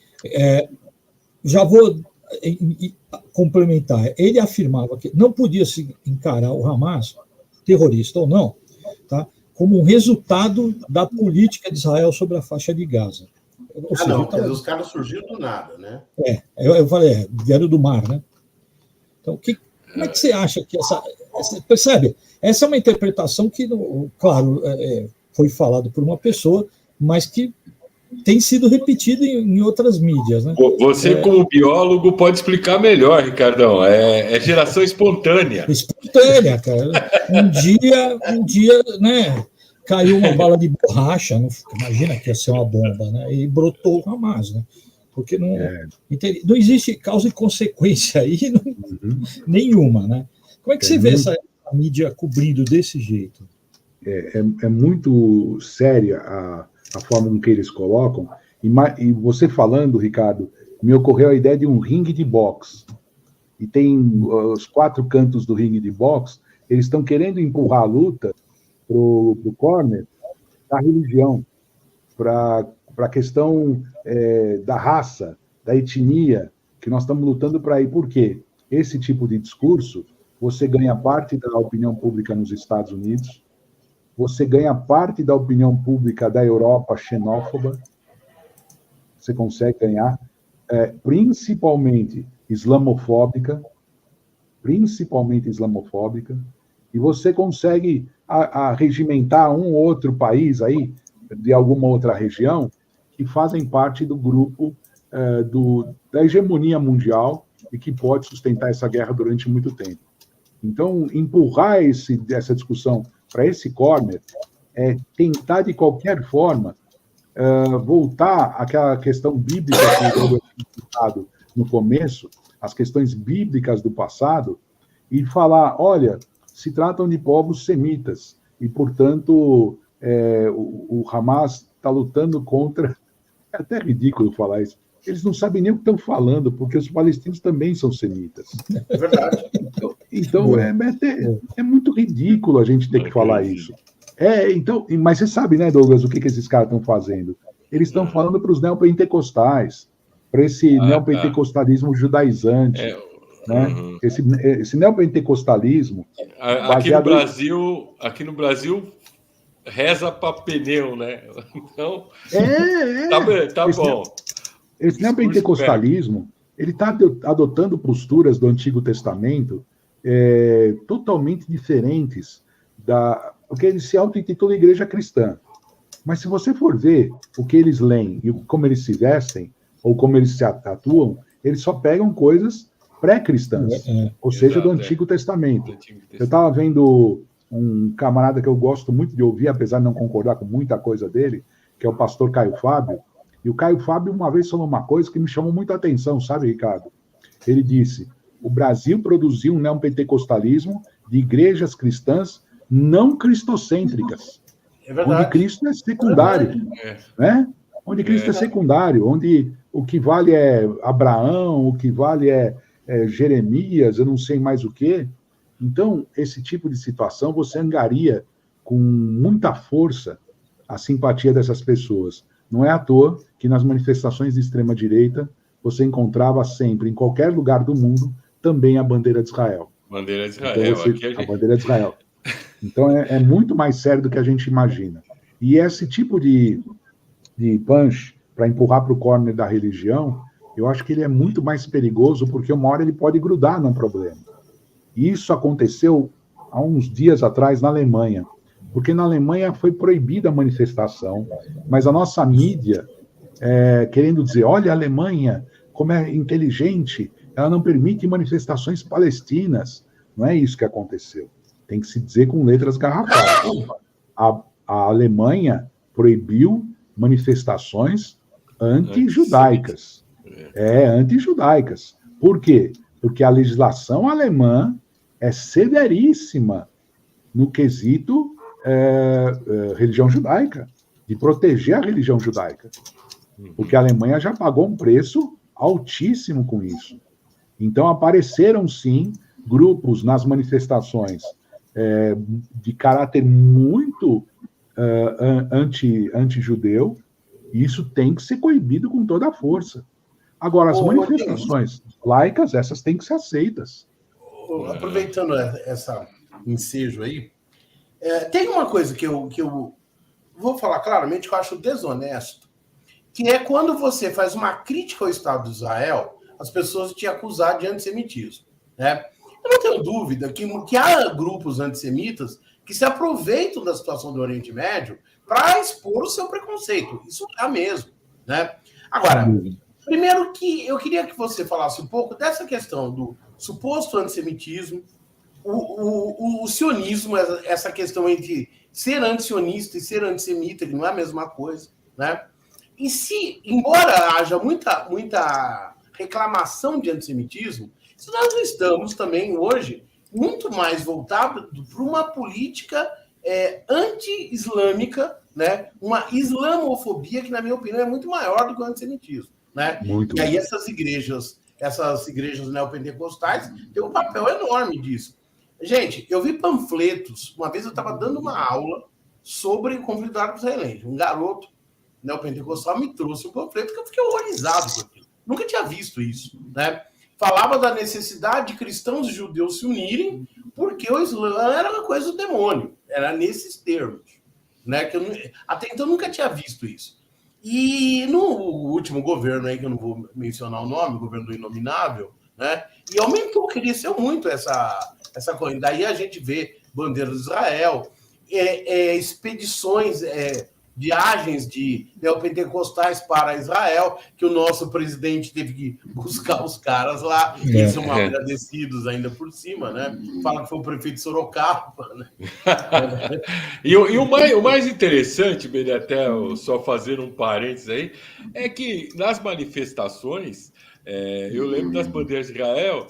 Já vou complementar. Ele afirmava que não podia se encarar o Hamas, terrorista ou não, tá, como um resultado da política de Israel sobre a faixa de Gaza. Ou seja, não, os caras surgiram do nada, né? Eu falei, vieram do mar, né? Então, como é que você acha que percebe? Essa é uma interpretação que, claro, foi falado por uma pessoa, mas que tem sido repetido em outras mídias, né? Você, como biólogo, pode explicar melhor, Ricardão. É geração espontânea. Espontânea, cara. Um dia, né, caiu uma bala de borracha, imagina que ia ser uma bomba, né? E brotou o Hamas, né? Porque não existe causa e consequência aí nenhuma, né? Como é que você vê essa mídia cobrindo desse jeito? É muito séria a forma com que eles colocam. E você falando, Ricardo, me ocorreu a ideia de um ringue de boxe. E tem os 4 cantos do ringue de boxe, eles estão querendo empurrar a luta para o corner da religião, para a questão da raça, da etnia, que nós estamos lutando para ir. Por quê? Esse tipo de discurso, você ganha parte da opinião pública nos Estados Unidos, você ganha parte da opinião pública da Europa xenófoba, você consegue ganhar, principalmente islamofóbica, e você consegue regimentar um ou outro país aí, de alguma outra região, que fazem parte do grupo da hegemonia mundial e que pode sustentar essa guerra durante muito tempo. Então, empurrar essa discussão para esse corner é tentar, de qualquer forma, voltar àquela questão bíblica que eu citado no começo, as questões bíblicas do passado, e falar, olha, se tratam de povos semitas, e, portanto, o Hamas está lutando contra... É até ridículo falar isso. Eles não sabem nem o que estão falando, porque os palestinos também são semitas. É verdade. Então é muito ridículo a gente ter que falar isso. Então, mas você sabe, né, Douglas, o que esses caras estão fazendo? Eles estão falando para os neopentecostais, para esse neopentecostalismo judaizante. Né? Esse neopentecostalismo... Aqui no Brasil, reza para pneu, né? Então, tá bom. Esse neopentecostalismo, ele está adotando posturas do Antigo Testamento totalmente diferentes porque eles se auto-intitulam Igreja Cristã. Mas se você for ver o que eles leem e como eles se vestem, ou como eles se atuam, eles só pegam coisas pré-cristãs, ou seja, do Antigo Testamento. Eu estava vendo um camarada que eu gosto muito de ouvir, apesar de não concordar com muita coisa dele, que é o pastor Caio Fábio. E o Caio Fábio uma vez falou uma coisa que me chamou muita atenção, sabe, Ricardo? Ele disse: o Brasil produziu um neopentecostalismo de igrejas cristãs não cristocêntricas, onde Cristo é secundário, né? Onde Cristo é secundário, onde o que vale é Abraão, o que vale é Jeremias, eu não sei mais o quê. Então, esse tipo de situação, você angaria com muita força a simpatia dessas pessoas. Não é à toa que nas manifestações de extrema-direita você encontrava sempre, em qualquer lugar do mundo, também a bandeira de Israel. Bandeira de Israel. Então, a bandeira de Israel. Então, é muito mais sério do que a gente imagina. E esse tipo de punch para empurrar para o corner da religião, eu acho que ele é muito mais perigoso, porque uma hora ele pode grudar num problema. E isso aconteceu há uns dias atrás na Alemanha, porque na Alemanha foi proibida a manifestação, mas a nossa mídia, querendo dizer, olha a Alemanha, como é inteligente, ela não permite manifestações palestinas. Não é isso que aconteceu. Tem que se dizer com letras garrafais. A Alemanha proibiu manifestações anti-judaicas. Anti-judaicas. Por quê? Porque a legislação alemã é severíssima no quesito religião judaica, de proteger a religião judaica. Porque a Alemanha já pagou um preço altíssimo com isso. Então, apareceram, sim, grupos nas manifestações de caráter muito anti-judeu, e isso tem que ser coibido com toda a força. Agora, as manifestações laicas, essas têm que ser aceitas. Aproveitando essa ensejo aí, tem uma coisa que eu vou falar claramente que eu acho desonesto, que é quando você faz uma crítica ao Estado de Israel, as pessoas te acusam de antissemitismo, né? Eu não tenho dúvida que há grupos antissemitas que se aproveitam da situação do Oriente Médio para expor o seu preconceito. Isso é mesmo, né? Agora, primeiro que eu queria que você falasse um pouco dessa questão do suposto antissemitismo, o sionismo, essa questão entre ser antisionista e ser antissemita, que não é a mesma coisa, né? E se, embora haja muita reclamação de antissemitismo, se nós estamos também hoje muito mais voltados para uma política anti-islâmica, né? Uma islamofobia que, na minha opinião, é muito maior do que o antissemitismo, né? Muito. E aí essas igrejas neopentecostais têm um papel enorme disso. Gente, eu vi panfletos, uma vez eu estava dando uma aula sobre o conflito árabe-israelense. Um garoto neopentecostal me trouxe um panfleto que eu fiquei horrorizado com aquilo. Nunca tinha visto isso, né? Falava da necessidade de cristãos e judeus se unirem, porque o Islã era uma coisa do demônio. Era nesses termos, né? Que até então eu nunca tinha visto isso. E no último governo aí, que eu não vou mencionar o nome, o governo do Inominável, né? E aumentou, cresceu muito essa coisa. Daí a gente vê bandeira de Israel, expedições, viagens de neopentecostais para Israel, que o nosso presidente teve que buscar os caras lá, e eles são mal agradecidos ainda por cima, né? Fala que foi o prefeito de Sorocaba, né? E o mais interessante, Benê, até só fazer um parênteses aí, é que nas manifestações, eu lembro das bandeiras de Israel,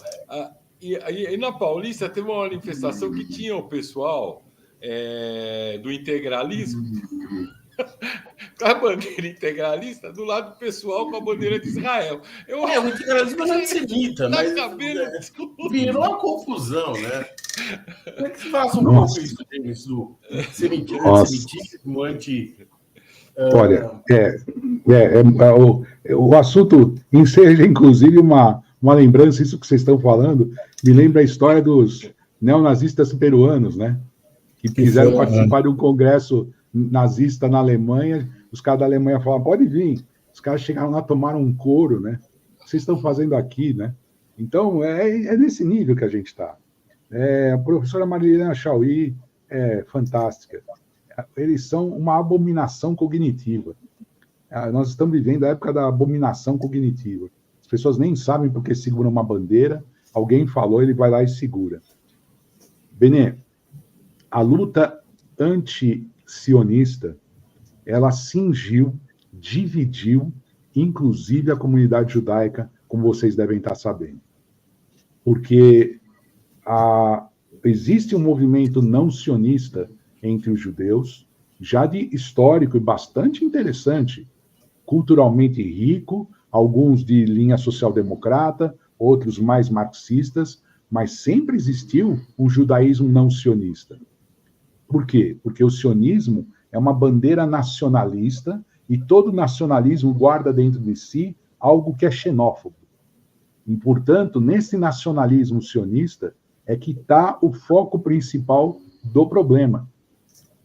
e na Paulista teve uma manifestação que tinha o pessoal do integralismo, com a bandeira integralista do lado do pessoal com a bandeira de Israel. O integralismo não é antissemita, mas virou uma confusão, né? Como é que se faz um pouco isso, James, do antissemitismo, Olha, o assunto enseja, inclusive, uma lembrança, isso que vocês estão falando, me lembra a história dos neonazistas peruanos, né? Que quiseram participar de um congresso nazista na Alemanha, os caras da Alemanha falaram, pode vir. Os caras chegaram lá, tomaram um couro, né? O que vocês estão fazendo aqui, né? Então, é nesse nível que a gente está. A professora Marilena Chauí é fantástica. Eles são uma abominação cognitiva. Nós estamos vivendo a época da abominação cognitiva. As pessoas nem sabem porque seguram uma bandeira, alguém falou, ele vai lá e segura. Benê, a luta anti-sionista, ela cingiu, dividiu, inclusive a comunidade judaica, como vocês devem estar sabendo. Porque existe um movimento não sionista entre os judeus, já de histórico e bastante interessante, culturalmente rico, alguns de linha social-democrata, outros mais marxistas, mas sempre existiu um judaísmo não sionista. Por quê? Porque o sionismo é uma bandeira nacionalista e todo nacionalismo guarda dentro de si algo que é xenófobo. E, portanto, nesse nacionalismo sionista é que está o foco principal do problema.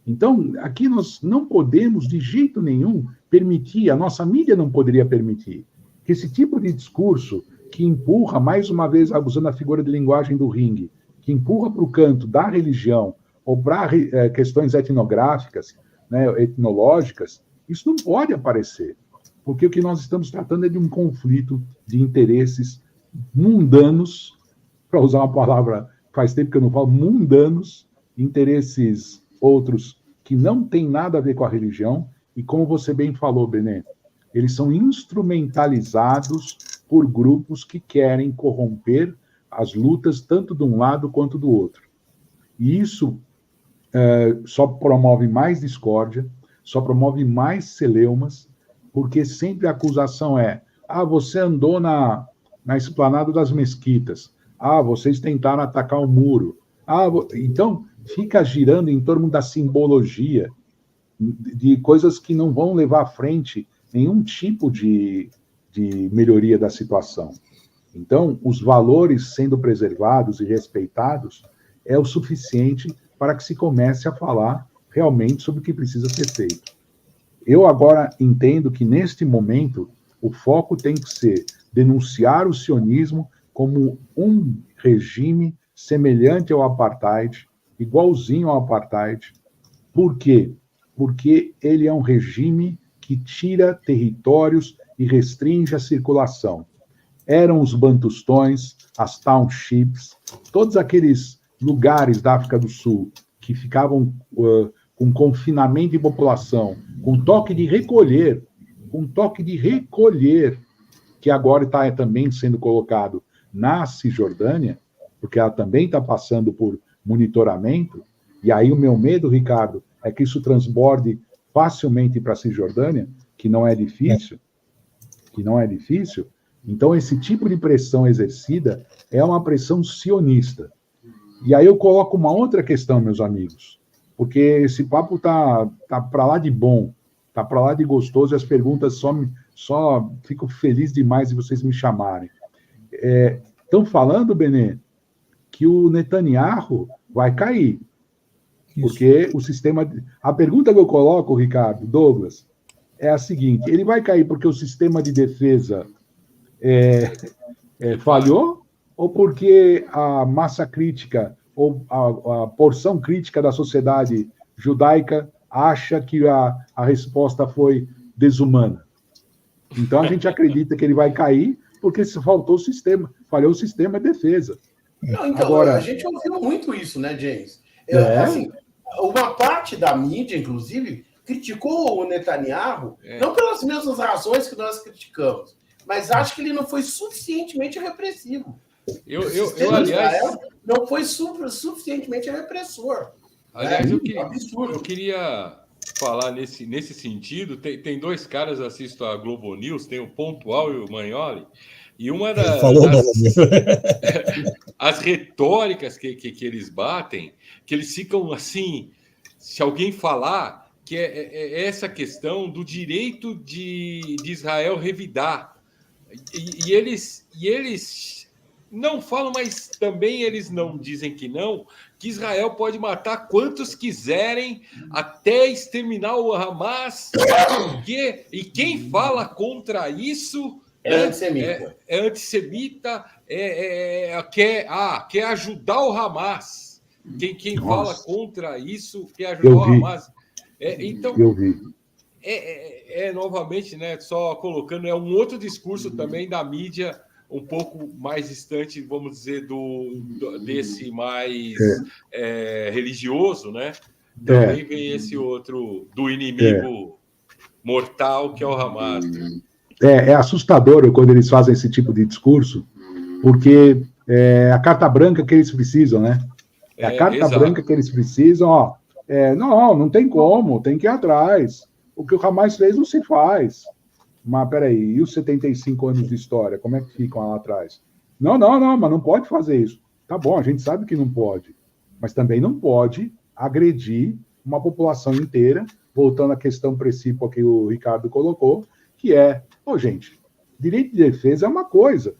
Então, aqui nós não podemos, de jeito nenhum, permitir, a nossa mídia não poderia permitir, que esse tipo de discurso que empurra, mais uma vez, usando a figura de linguagem do ringue, que empurra para o canto da religião ou para questões etnográficas, né, etnológicas, isso não pode aparecer, porque o que nós estamos tratando é de um conflito de interesses mundanos, para usar uma palavra, faz tempo que eu não falo, mundanos, interesses outros que não têm nada a ver com a religião, e como você bem falou, Benê, eles são instrumentalizados por grupos que querem corromper as lutas tanto de um lado quanto do outro. E isso só promove mais discórdia, só promove mais celeumas, porque sempre a acusação é: você andou na esplanada das mesquitas, vocês tentaram atacar o muro, então fica girando em torno da simbologia de coisas que não vão levar à frente nenhum tipo de melhoria da situação. Então, os valores sendo preservados e respeitados é o suficiente para que se comece a falar realmente sobre o que precisa ser feito. Eu agora entendo que, neste momento, o foco tem que ser denunciar o sionismo como um regime semelhante ao apartheid, igualzinho ao apartheid. Por quê? Porque ele é um regime que tira territórios e restringe a circulação. Eram os bantustões, as townships, todos aqueles lugares da África do Sul que ficavam com confinamento de população, com toque de recolher, que agora está também sendo colocado na Cisjordânia, porque ela também está passando por monitoramento, e aí o meu medo, Ricardo, é que isso transborde facilmente para a Cisjordânia, que não é difícil. Então, esse tipo de pressão exercida é uma pressão sionista. E aí eu coloco uma outra questão, meus amigos, porque esse papo tá para lá de bom, tá para lá de gostoso, e as perguntas só fico feliz demais de vocês me chamarem. Estão falando, Benê, que o Netanyahu vai cair. Porque o sistema... A pergunta que eu coloco, Ricardo, Douglas, é a seguinte: ele vai cair porque o sistema de defesa falhou, ou porque a massa crítica, ou a porção crítica da sociedade judaica acha que a resposta foi desumana? Então, a gente acredita que ele vai cair porque falhou o sistema de defesa. Não, então, agora, a gente ouviu muito isso, né, James? Assim, uma parte da mídia, inclusive, criticou o Netanyahu, não pelas mesmas razões que nós criticamos, mas acho que ele não foi suficientemente repressivo. Aliás, não foi suficientemente repressor. Aliás, eu queria falar nesse sentido. Tem dois caras, assisto a Globo News, tem o Pontual e o Magnoli, e uma as retóricas que eles batem, que eles ficam assim, se alguém falar que é essa questão do direito de Israel revidar. E eles não falam, mas também eles não dizem que Israel pode matar quantos quiserem até exterminar o Hamas. E quem fala contra isso antissemita. É antissemita, quer ajudar o Hamas. Quem fala contra isso quer ajudar o Hamas. Então, eu vi. Novamente, né, só colocando, é um outro discurso também da mídia um pouco mais distante, vamos dizer, desse mais religioso, né? Também vem esse outro do inimigo mortal, que é o Hamas. É assustador quando eles fazem esse tipo de discurso, porque é a carta branca que eles precisam, né? É a carta branca que eles precisam, ó. Não tem como, tem que ir atrás. O que o Hamas fez não se faz. Mas, peraí, e os 75 anos de história, como é que ficam lá atrás? Não, mas não pode fazer isso. Tá bom, a gente sabe que não pode. Mas também não pode agredir uma população inteira, voltando à questão principal que o Ricardo colocou, que é, gente, direito de defesa é uma coisa,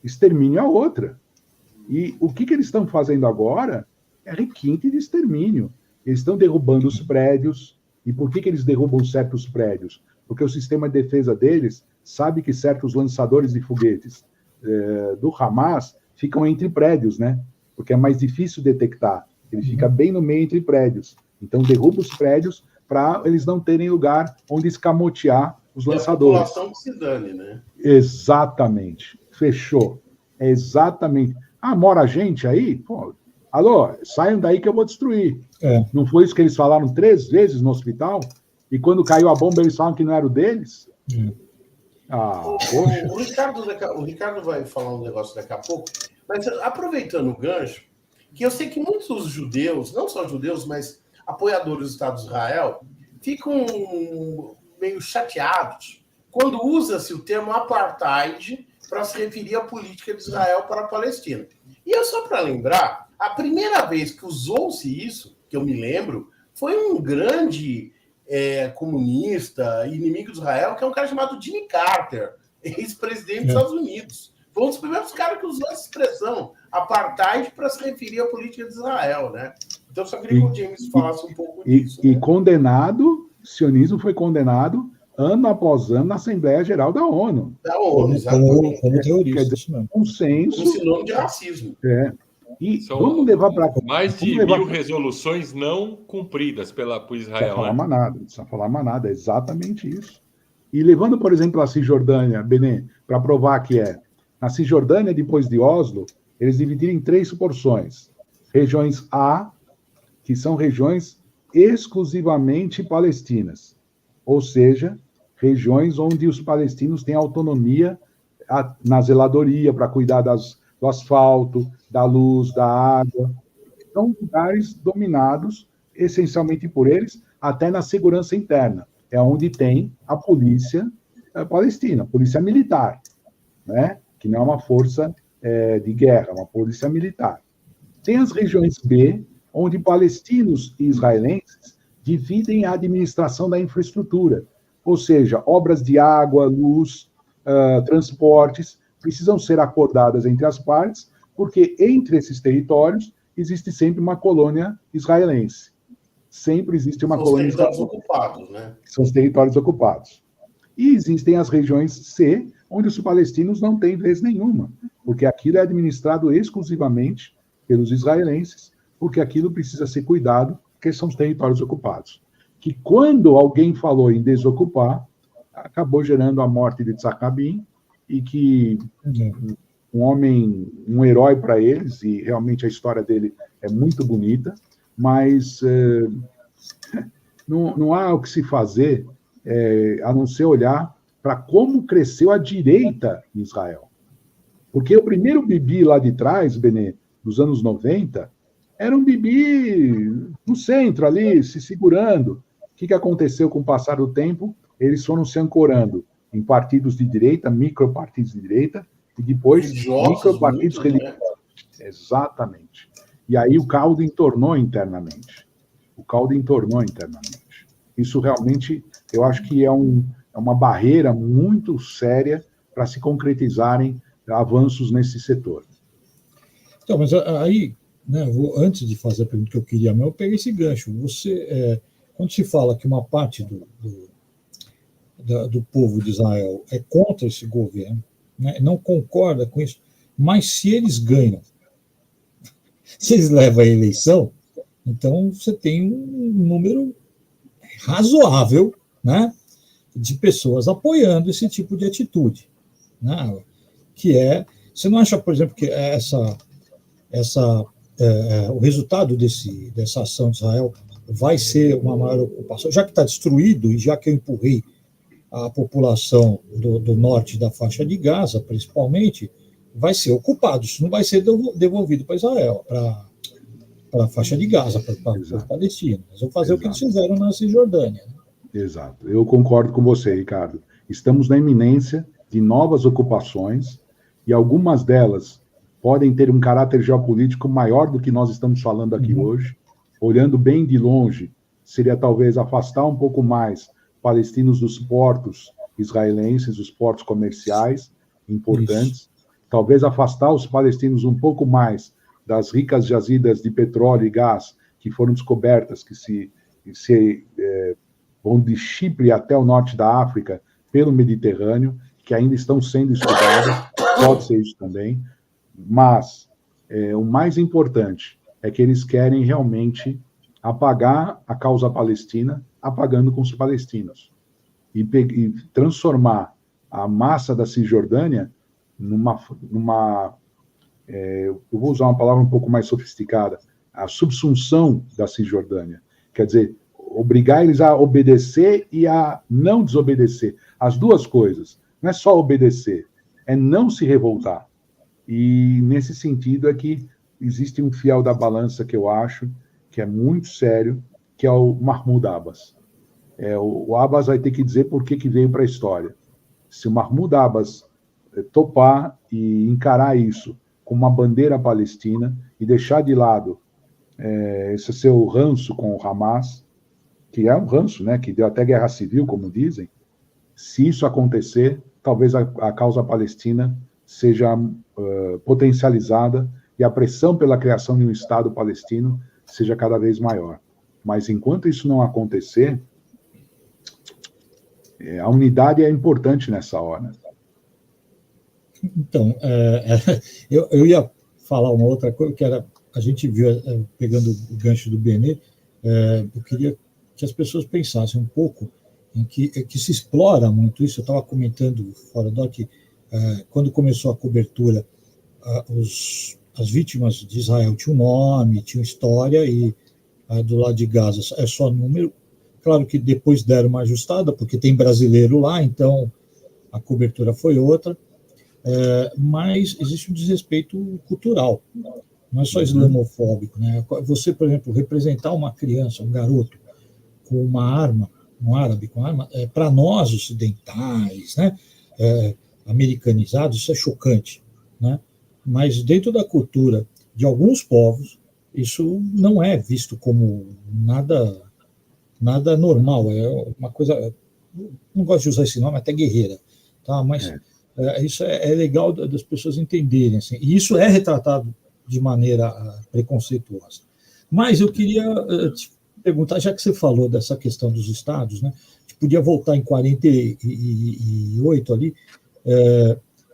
extermínio é outra. E o que eles estão fazendo agora é requinte de extermínio. Eles estão derrubando os prédios. E por que eles derrubam certos prédios? Porque o sistema de defesa deles sabe que certos lançadores de foguetes do Hamas ficam entre prédios, né? Porque é mais difícil detectar. Ele fica bem no meio entre prédios. Então, derruba os prédios para eles não terem lugar onde escamotear os lançadores. A população que se dane, né? Exatamente. Fechou. É exatamente. Mora gente aí? Pô, alô, saiam daí que eu vou destruir. Não foi isso que eles falaram 3 vezes no hospital? E quando caiu a bomba, eles falaram que não era o deles? Poxa. O Ricardo vai falar um negócio daqui a pouco, mas aproveitando o gancho, que eu sei que muitos judeus, não só judeus, mas apoiadores do Estado de Israel, ficam meio chateados quando usa-se o termo apartheid para se referir à política de Israel para a Palestina. E é só para lembrar, a primeira vez que usou-se isso, que eu me lembro, foi um grande comunista, inimigo de Israel, que é um cara chamado Jimmy Carter, ex-presidente dos Estados Unidos. Foi um dos primeiros caras que usou essa expressão, apartheid, para se referir à política de Israel, né? Então, eu só queria que o James falasse um pouco disso. E condenado, o sionismo foi condenado ano após ano na Assembleia Geral da ONU. Da ONU, exatamente. Como terrorista, isso mesmo. Consenso. Um sinônimo de racismo. E vamos levar para mais de 1.000 resoluções não cumpridas por Israel. Não precisa falar mais nada, é exatamente isso. E levando, por exemplo, a Cisjordânia, Benê, para provar que na Cisjordânia, depois de Oslo, eles dividiram em 3 porções. Regiões A, que são regiões exclusivamente palestinas, ou seja, regiões onde os palestinos têm autonomia na zeladoria para cuidar do asfalto, da luz, da água. São lugares dominados essencialmente por eles, até na segurança interna. É onde tem a polícia palestina, polícia militar, né? Que não é uma força de guerra, é uma polícia militar. Tem as regiões B, onde palestinos e israelenses dividem a administração da infraestrutura, ou seja, obras de água, luz, transportes, precisam ser acordadas entre as partes, porque entre esses territórios existe sempre uma colônia israelense. Sempre existe uma colônia israelense. São os territórios ocupados, né? São os territórios ocupados. E existem as regiões C, onde os palestinos não têm vez nenhuma, porque aquilo é administrado exclusivamente pelos israelenses, porque aquilo precisa ser cuidado, porque são os territórios ocupados. Que quando alguém falou em desocupar, acabou gerando a morte de Yitzhak Rabin, e que um homem, um herói para eles, e realmente a história dele é muito bonita, mas não há o que se fazer a não ser olhar para como cresceu a direita em Israel. Porque o primeiro Bibi lá de trás, Benê, dos anos 90, era um Bibi no centro ali, se segurando. O que aconteceu com o passar do tempo? Eles foram se ancorando em partidos de direita, micropartidos de direita, e depois micropartidos religiosos. Exatamente. E aí o caldo entornou internamente. Isso realmente, eu acho que é uma barreira muito séria para se concretizarem avanços nesse setor. Então, mas aí, né, antes de fazer a pergunta que eu queria, eu peguei esse gancho. Quando se fala que uma parte do povo de Israel é contra esse governo, né, não concorda com isso, mas se eles ganham, se eles levam a eleição, então você tem um número razoável, né, de pessoas apoiando esse tipo de atitude, né, que é... Você não acha, por exemplo, que o resultado dessa ação de Israel vai ser uma maior ocupação? Já que está destruído e já que eu empurrei a população do norte da faixa de Gaza, principalmente, vai ser ocupado. Isso não vai ser devolvido para Israel, para a faixa de Gaza, para os palestinos. Eles vão fazer o que eles fizeram na Cisjordânia. Né? Exato. Eu concordo com você, Ricardo. Estamos na iminência de novas ocupações e algumas delas podem ter um caráter geopolítico maior do que nós estamos falando aqui hoje. Olhando bem de longe, seria talvez afastar um pouco mais palestinos dos portos israelenses, os portos comerciais importantes. Isso. Talvez afastar os palestinos um pouco mais das ricas jazidas de petróleo e gás que foram descobertas, que vão de Chipre até o norte da África, pelo Mediterrâneo, que ainda estão sendo estudadas, pode ser isso também, mas o mais importante é que eles querem realmente apagar a causa palestina, apagando com os palestinos, e transformar a massa da Cisjordânia eu vou usar uma palavra um pouco mais sofisticada, a subsunção da Cisjordânia, quer dizer, obrigar eles a obedecer e a não desobedecer, as duas coisas, não é só obedecer, é não se revoltar, e nesse sentido é que existe um fiel da balança que eu acho que é muito sério, que é o Mahmoud Abbas. O Abbas vai ter que dizer por que veio para a história. Se o Mahmoud Abbas topar e encarar isso com uma bandeira palestina e deixar de lado esse seu ranço com o Hamas, que é um ranço, né, que deu até guerra civil, como dizem, se isso acontecer, talvez a causa palestina seja potencializada e a pressão pela criação de um Estado palestino seja cada vez maior. Mas enquanto isso não acontecer, a unidade é importante nessa hora. Então, eu ia falar uma outra coisa, que era, a gente viu, pegando o gancho do Benê, eu queria que as pessoas pensassem um pouco em que se explora muito isso. Eu estava comentando fora do que quando começou a cobertura, as vítimas de Israel tinham nome, tinham história, e do lado de Gaza é só número. Claro que depois deram uma ajustada, porque tem brasileiro lá, então a cobertura foi outra, mas existe um desrespeito cultural, não é só islamofóbico, né? Você, por exemplo, representar uma criança, um garoto, com uma arma, um árabe com arma, para nós ocidentais, né, americanizados, isso é chocante, né? Mas dentro da cultura de alguns povos, isso não é visto como nada normal, é uma coisa, não gosto de usar esse nome, até guerreira, tá? Mas isso é legal das pessoas entenderem, assim, e isso é retratado de maneira preconceituosa. Mas eu queria te perguntar, já que você falou dessa questão dos estados, né, a gente podia voltar em 48 ali,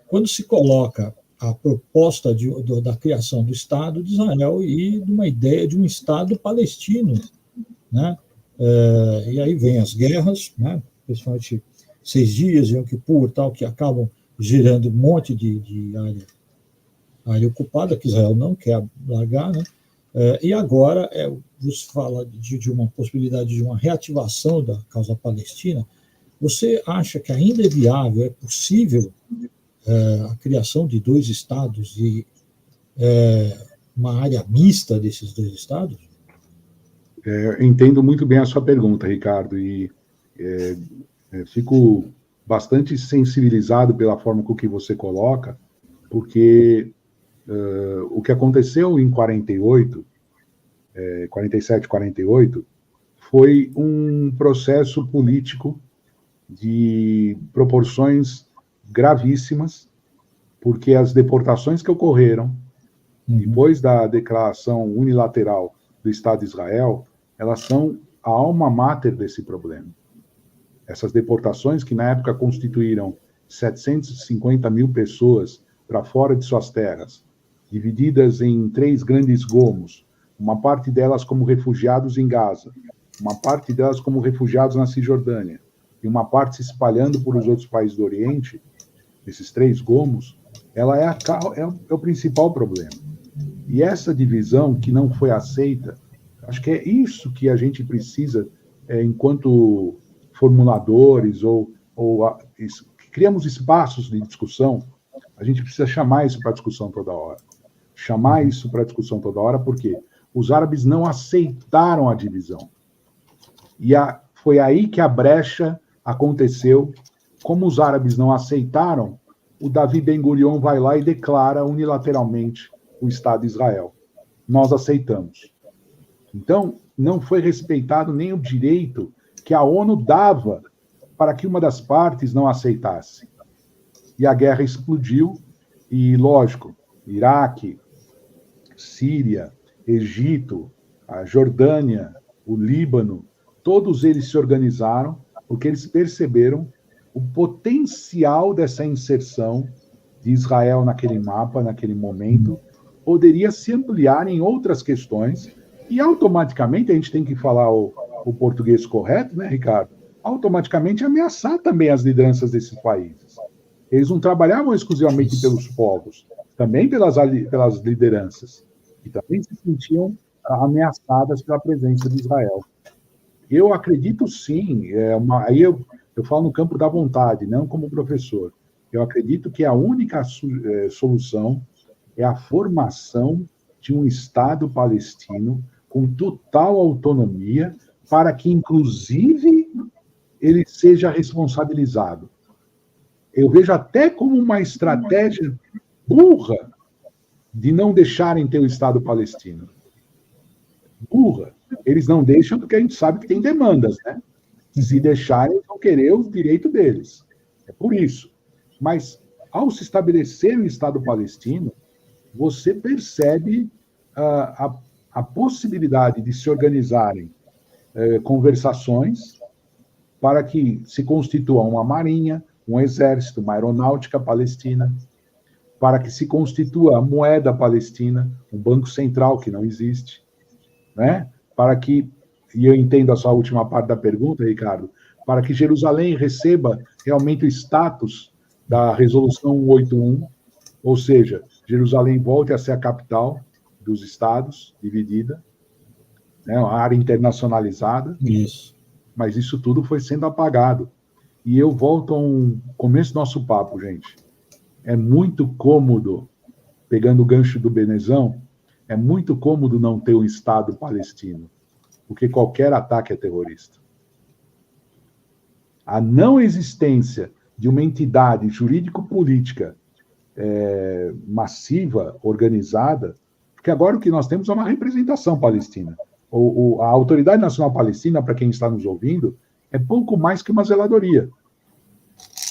quando se coloca a proposta da criação do Estado de Israel e de uma ideia de um Estado palestino, né? E aí vem as guerras, né? Principalmente 6 dias, Yom Kippur, tal, que acabam gerando um monte de área ocupada, que Israel não quer largar, né? E agora você fala de uma possibilidade de uma reativação da causa palestina. Você acha que ainda é viável, é possível a criação de 2 estados e uma área mista desses 2 estados? Entendo muito bem a sua pergunta, Ricardo, e fico bastante sensibilizado pela forma com que você coloca, porque o que aconteceu em 47, 48, foi um processo político de proporções gravíssimas, porque as deportações que ocorreram depois da declaração unilateral do Estado de Israel, elas são a alma mater desse problema. Essas deportações, que na época constituíram 750 mil pessoas para fora de suas terras, divididas em 3 grandes gomos, uma parte delas como refugiados em Gaza, uma parte delas como refugiados na Cisjordânia, e uma parte se espalhando por os outros países do Oriente, esses 3 gomos, ela é o principal problema. E essa divisão que não foi aceita, acho que é isso que a gente precisa, enquanto formuladores criamos espaços de discussão, a gente precisa chamar isso para discussão toda hora. Chamar isso para discussão toda hora, porque os árabes não aceitaram a divisão. E foi aí que a brecha aconteceu. Como os árabes não aceitaram, o Davi Ben-Gurion vai lá e declara unilateralmente o Estado de Israel. Nós aceitamos. Então, não foi respeitado nem o direito que a ONU dava para que uma das partes não aceitasse. E a guerra explodiu, e, lógico, Iraque, Síria, Egito, a Jordânia, o Líbano, todos eles se organizaram porque eles perceberam o potencial dessa inserção de Israel naquele mapa, naquele momento, poderia se ampliar em outras questões, e automaticamente, a gente tem que falar o português correto, né, Ricardo? Automaticamente ameaçar também as lideranças desses países. Eles não trabalhavam exclusivamente pelos povos, também pelas lideranças, e também se sentiam ameaçadas pela presença de Israel. Eu acredito sim, aí eu falo no campo da vontade, não como professor. Eu acredito que a única solução é a formação de um Estado palestino com total autonomia, para que, inclusive, ele seja responsabilizado. Eu vejo até como uma estratégia burra de não deixarem ter o Estado palestino. Burra. Eles não deixam porque a gente sabe que tem demandas, né? Se deixarem, vão querer o direito deles. É por isso. Mas, ao se estabelecer o Estado palestino, você percebe a possibilidade de se organizarem conversações para que se constitua uma marinha, um exército, uma aeronáutica palestina, para que se constitua a moeda palestina, um banco central que não existe, né? Para que, e eu entendo a sua última parte da pergunta, Ricardo, para que Jerusalém receba realmente o status da Resolução 181, ou seja, Jerusalém volte a ser a capital dos estados, dividida, né, uma área internacionalizada. Isso. Mas isso tudo foi sendo apagado. E eu volto a um começo do nosso papo, gente. É muito cômodo, pegando o gancho do Benezão, é muito cômodo não ter um Estado palestino, porque qualquer ataque é terrorista. A não existência de uma entidade jurídico-política massiva, organizada, porque agora o que nós temos é uma representação palestina. A Autoridade Nacional Palestina, para quem está nos ouvindo, é pouco mais que uma zeladoria.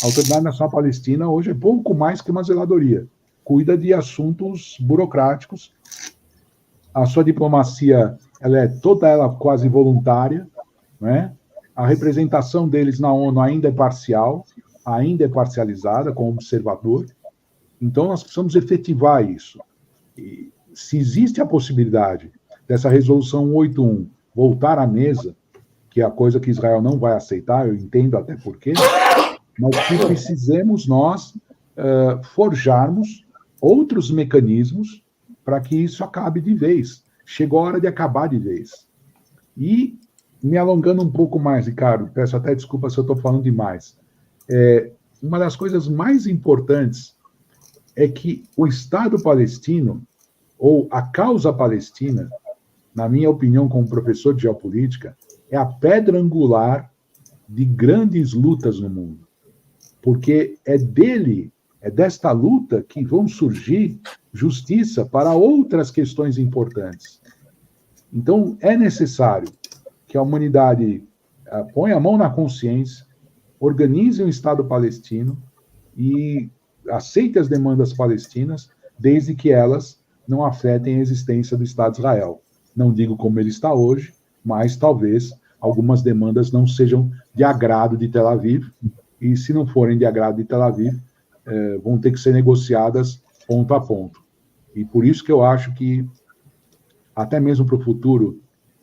A Autoridade Nacional Palestina hoje é pouco mais que uma zeladoria. Cuida de assuntos burocráticos. A sua diplomacia, ela é toda ela quase voluntária, né? A representação deles na ONU ainda é parcial, ainda é parcializada como observador. Então, nós precisamos efetivar isso. E, se existe a possibilidade dessa resolução 181 voltar à mesa, que é a coisa que Israel não vai aceitar, eu entendo até por quê, mas que precisemos nós forjarmos outros mecanismos para que isso acabe de vez. Chegou a hora de acabar de vez. E, me alongando um pouco mais, Ricardo, peço até desculpa se eu estou falando demais, uma das coisas mais importantes é que o Estado palestino, ou a causa palestina, na minha opinião, como professor de geopolítica, é a pedra angular de grandes lutas no mundo. Porque é desta luta que vão surgir justiça para outras questões importantes. Então, é necessário que a humanidade ponha a mão na consciência, organize um Estado palestino e aceite as demandas palestinas, desde que elas não afetem a existência do Estado de Israel. Não digo como ele está hoje, mas talvez algumas demandas não sejam de agrado de Tel Aviv, e se não forem de agrado de Tel Aviv, vão ter que ser negociadas ponto a ponto. E por isso que eu acho que, até mesmo para o futuro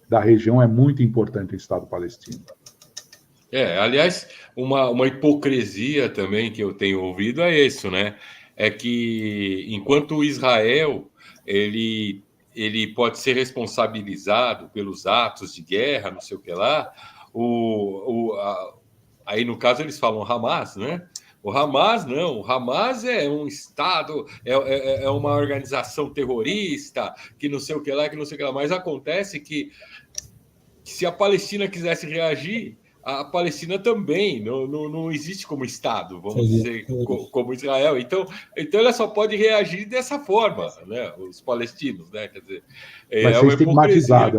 da região, é muito importante o Estado palestino. Aliás, uma hipocrisia também que eu tenho ouvido é isso, né? é que enquanto Israel ele pode ser responsabilizado pelos atos de guerra, não sei o que lá, aí no caso eles falam Hamas, né? O Hamas não, o Hamas é um Estado, é uma organização terrorista, que não sei o que lá, que não sei o que lá. Mas acontece que se a Palestina quisesse reagir, a Palestina também não existe como Estado, vamos dizer, como Israel. Então ela só pode reagir dessa forma, né? Os palestinos, né? Quer dizer, vai ser estigmatizado,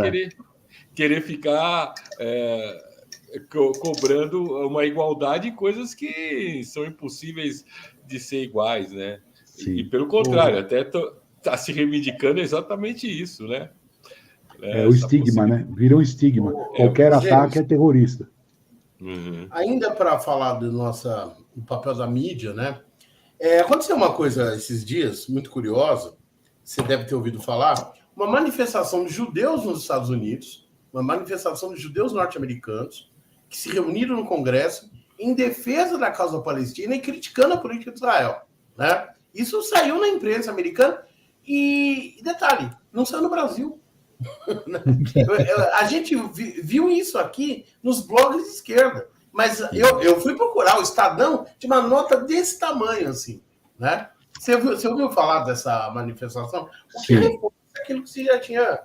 querer ficar cobrando uma igualdade em coisas que são impossíveis de ser iguais, né? E pelo contrário, até está se reivindicando exatamente isso, né? O estigma, né? Vira um estigma. Qualquer ataque é terrorista. Uhum. Ainda para falar do papel da mídia, né? Aconteceu uma coisa esses dias, muito curiosa, você deve ter ouvido falar, uma manifestação de judeus nos Estados Unidos, uma manifestação de judeus norte-americanos, que se reuniram no Congresso em defesa da causa palestina e criticando a política de Israel, né? Isso saiu na imprensa americana e detalhe, não saiu no Brasil. A gente viu isso aqui nos blogs de esquerda, mas eu fui procurar, o Estadão tinha uma nota desse tamanho, assim, né? Você ouviu falar dessa manifestação? O que reforça aquilo que você já tinha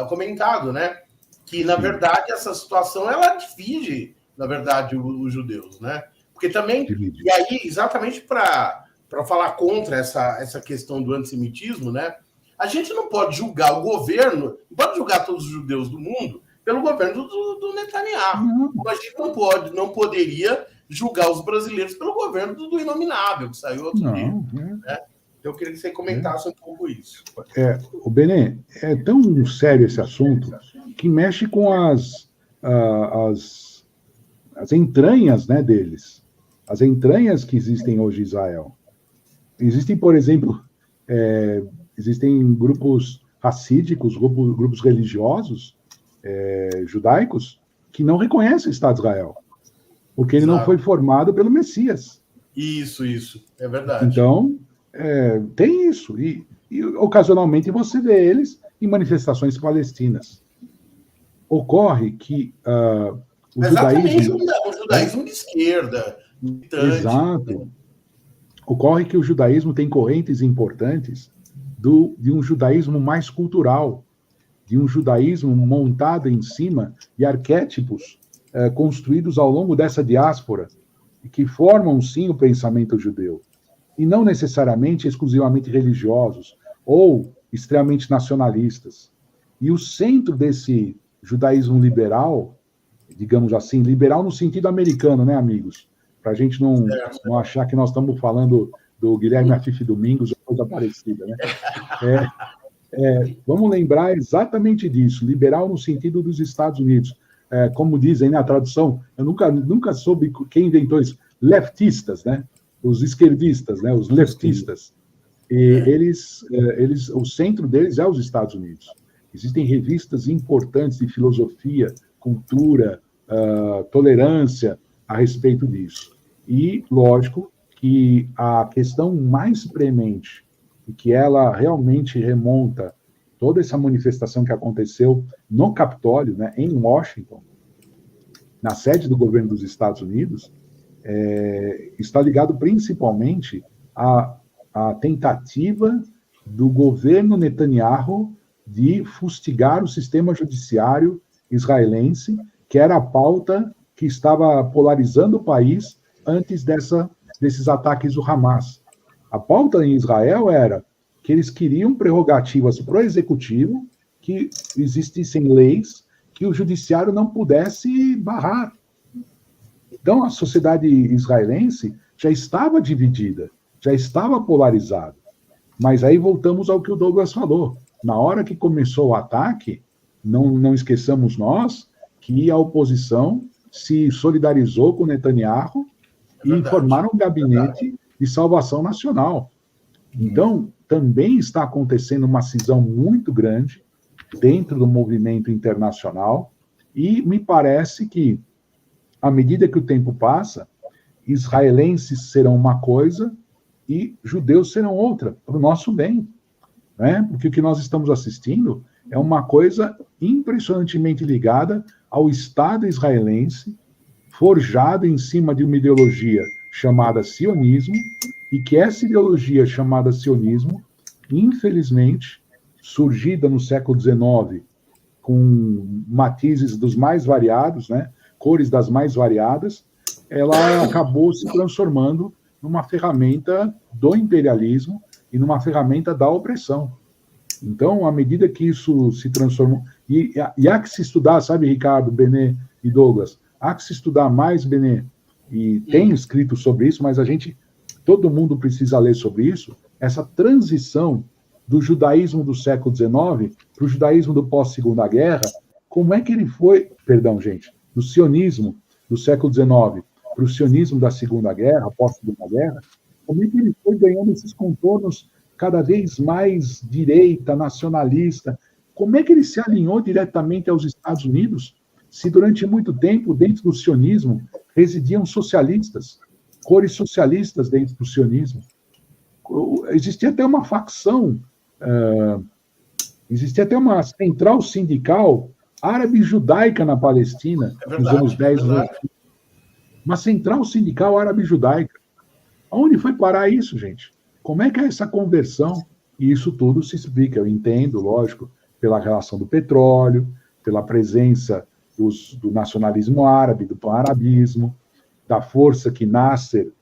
comentado, né? Que, na verdade, essa situação, ela divide, na verdade, os judeus, né? Porque também, e aí, exatamente para falar contra essa questão do antissemitismo, né? A gente não pode julgar o governo, não pode julgar todos os judeus do mundo pelo governo do Netanyahu. Não. A gente não poderia julgar os brasileiros pelo governo do Inominável, que saiu outro dia. Né? Eu queria que você comentasse um pouco isso. O Benê, é tão sério esse assunto que mexe com as entranhas, né, deles. As entranhas que existem hoje em Israel. Existem, por exemplo, existem grupos racídicos, grupos religiosos, judaicos, que não reconhecem o Estado de Israel, porque ele não foi formado pelo Messias. Isso, é verdade. Então, tem isso. E ocasionalmente você vê eles em manifestações palestinas. Ocorre que o judaísmo de esquerda. Exato. Ocorre que o judaísmo tem correntes importantes de um judaísmo mais cultural, de um judaísmo montado em cima de arquétipos construídos ao longo dessa diáspora, que formam, sim, o pensamento judeu, e não necessariamente exclusivamente religiosos ou extremamente nacionalistas. E o centro desse judaísmo liberal, digamos assim, liberal no sentido americano, né, amigos? Para a gente não achar que nós estamos falando do Guilherme Afife Domingos ou coisa parecida, né? Vamos lembrar exatamente disso, liberal no sentido dos Estados Unidos. Como dizem na tradução, eu nunca soube quem inventou isso, leftistas, né? Os esquerdistas, né? Os leftistas. E o centro deles é os Estados Unidos. Existem revistas importantes de filosofia, cultura, tolerância a respeito disso. E, lógico, que a questão mais premente, e que ela realmente remonta toda essa manifestação que aconteceu no Capitólio, né, em Washington, na sede do governo dos Estados Unidos, está ligado principalmente à tentativa do governo Netanyahu de fustigar o sistema judiciário israelense, que era a pauta que estava polarizando o país antes desses ataques do Hamas. A pauta em Israel era que eles queriam prerrogativas para o executivo, que existissem leis que o judiciário não pudesse barrar. Então, a sociedade israelense já estava dividida, já estava polarizada. Mas aí voltamos ao que o Douglas falou. Na hora que começou o ataque, não esqueçamos nós que a oposição se solidarizou com Netanyahu e formaram um gabinete de salvação nacional. Então, também está acontecendo uma cisão muito grande dentro do movimento internacional e me parece que, à medida que o tempo passa, israelenses serão uma coisa e judeus serão outra, para o nosso bem. Né? Porque o que nós estamos assistindo é uma coisa impressionantemente ligada ao Estado israelense, forjado em cima de uma ideologia chamada sionismo, e que essa ideologia chamada sionismo, infelizmente, surgida no século XIX, com matizes dos mais variados, né, cores das mais variadas, ela acabou se transformando numa ferramenta do imperialismo e numa ferramenta da opressão. Então, à medida que isso se transformou... E há que se estudar, sabe, Ricardo, Benê e Douglas? Há que se estudar mais, Benê, e tem escrito sobre isso, mas todo mundo precisa ler sobre isso, essa transição do judaísmo do século XIX para o judaísmo do pós-Segunda Guerra, como é que ele foi... Perdão, gente. Do sionismo do século XIX para o sionismo da Segunda Guerra, pós-Segunda Guerra, como é que ele foi ganhando esses contornos cada vez mais direita, nacionalista? Como é que ele se alinhou diretamente aos Estados Unidos, se durante muito tempo, dentro do sionismo, residiam socialistas, cores socialistas dentro do sionismo? Existia até uma facção, existia até uma central sindical árabe-judaica na Palestina, nos anos 10 anos. Uma central sindical árabe-judaica. Aonde foi parar isso, gente? Como é que é essa conversão? E isso tudo se explica, eu entendo, lógico, pela relação do petróleo, pela presença do nacionalismo árabe, do pan-arabismo, da força que Nasser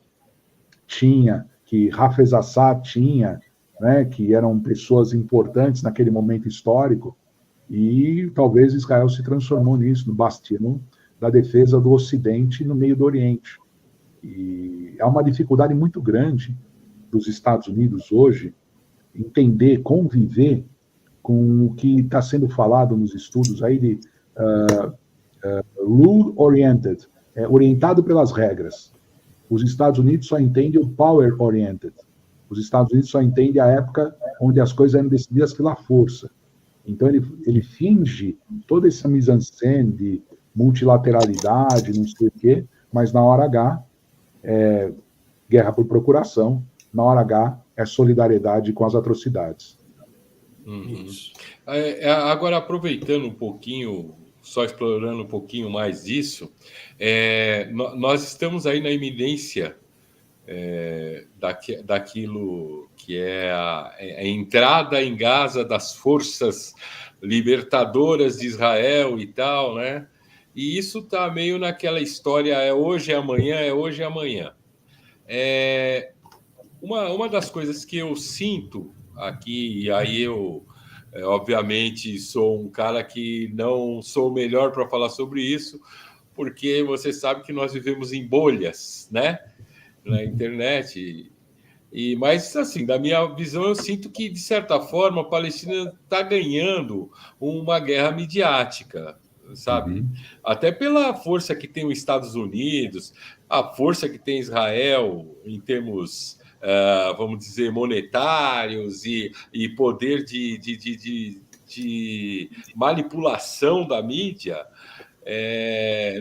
tinha, que Hafez Assad tinha, né, que eram pessoas importantes naquele momento histórico, e talvez Israel se transformou nisso, no bastião da defesa do Ocidente no meio do Oriente. E há uma dificuldade muito grande dos Estados Unidos hoje entender, conviver com o que está sendo falado nos estudos aí de rule-oriented, orientado pelas regras. Os Estados Unidos só entendem o power-oriented. Os Estados Unidos só entendem a época onde as coisas eram decididas pela força. Então, ele finge toda essa mise-en-scène de multilateralidade, não sei o quê, mas na hora H é guerra por procuração, na hora H é solidariedade com as atrocidades. Agora, aproveitando um pouquinho, só explorando um pouquinho mais disso, nós estamos aí na iminência daquilo que é a entrada em Gaza das forças libertadoras de Israel e tal, né? E isso está meio naquela história, é hoje, é amanhã, é hoje, é amanhã. Uma das coisas que eu sinto aqui, e aí eu, obviamente, sou um cara que não sou o melhor para falar sobre isso, porque você sabe que nós vivemos em bolhas, né? Na internet. Mas, assim, da minha visão, eu sinto que, de certa forma, a Palestina está ganhando uma guerra midiática, sabe? Até pela força que tem os Estados Unidos, a força que tem Israel em termos, vamos dizer, monetários e poder de manipulação da mídia,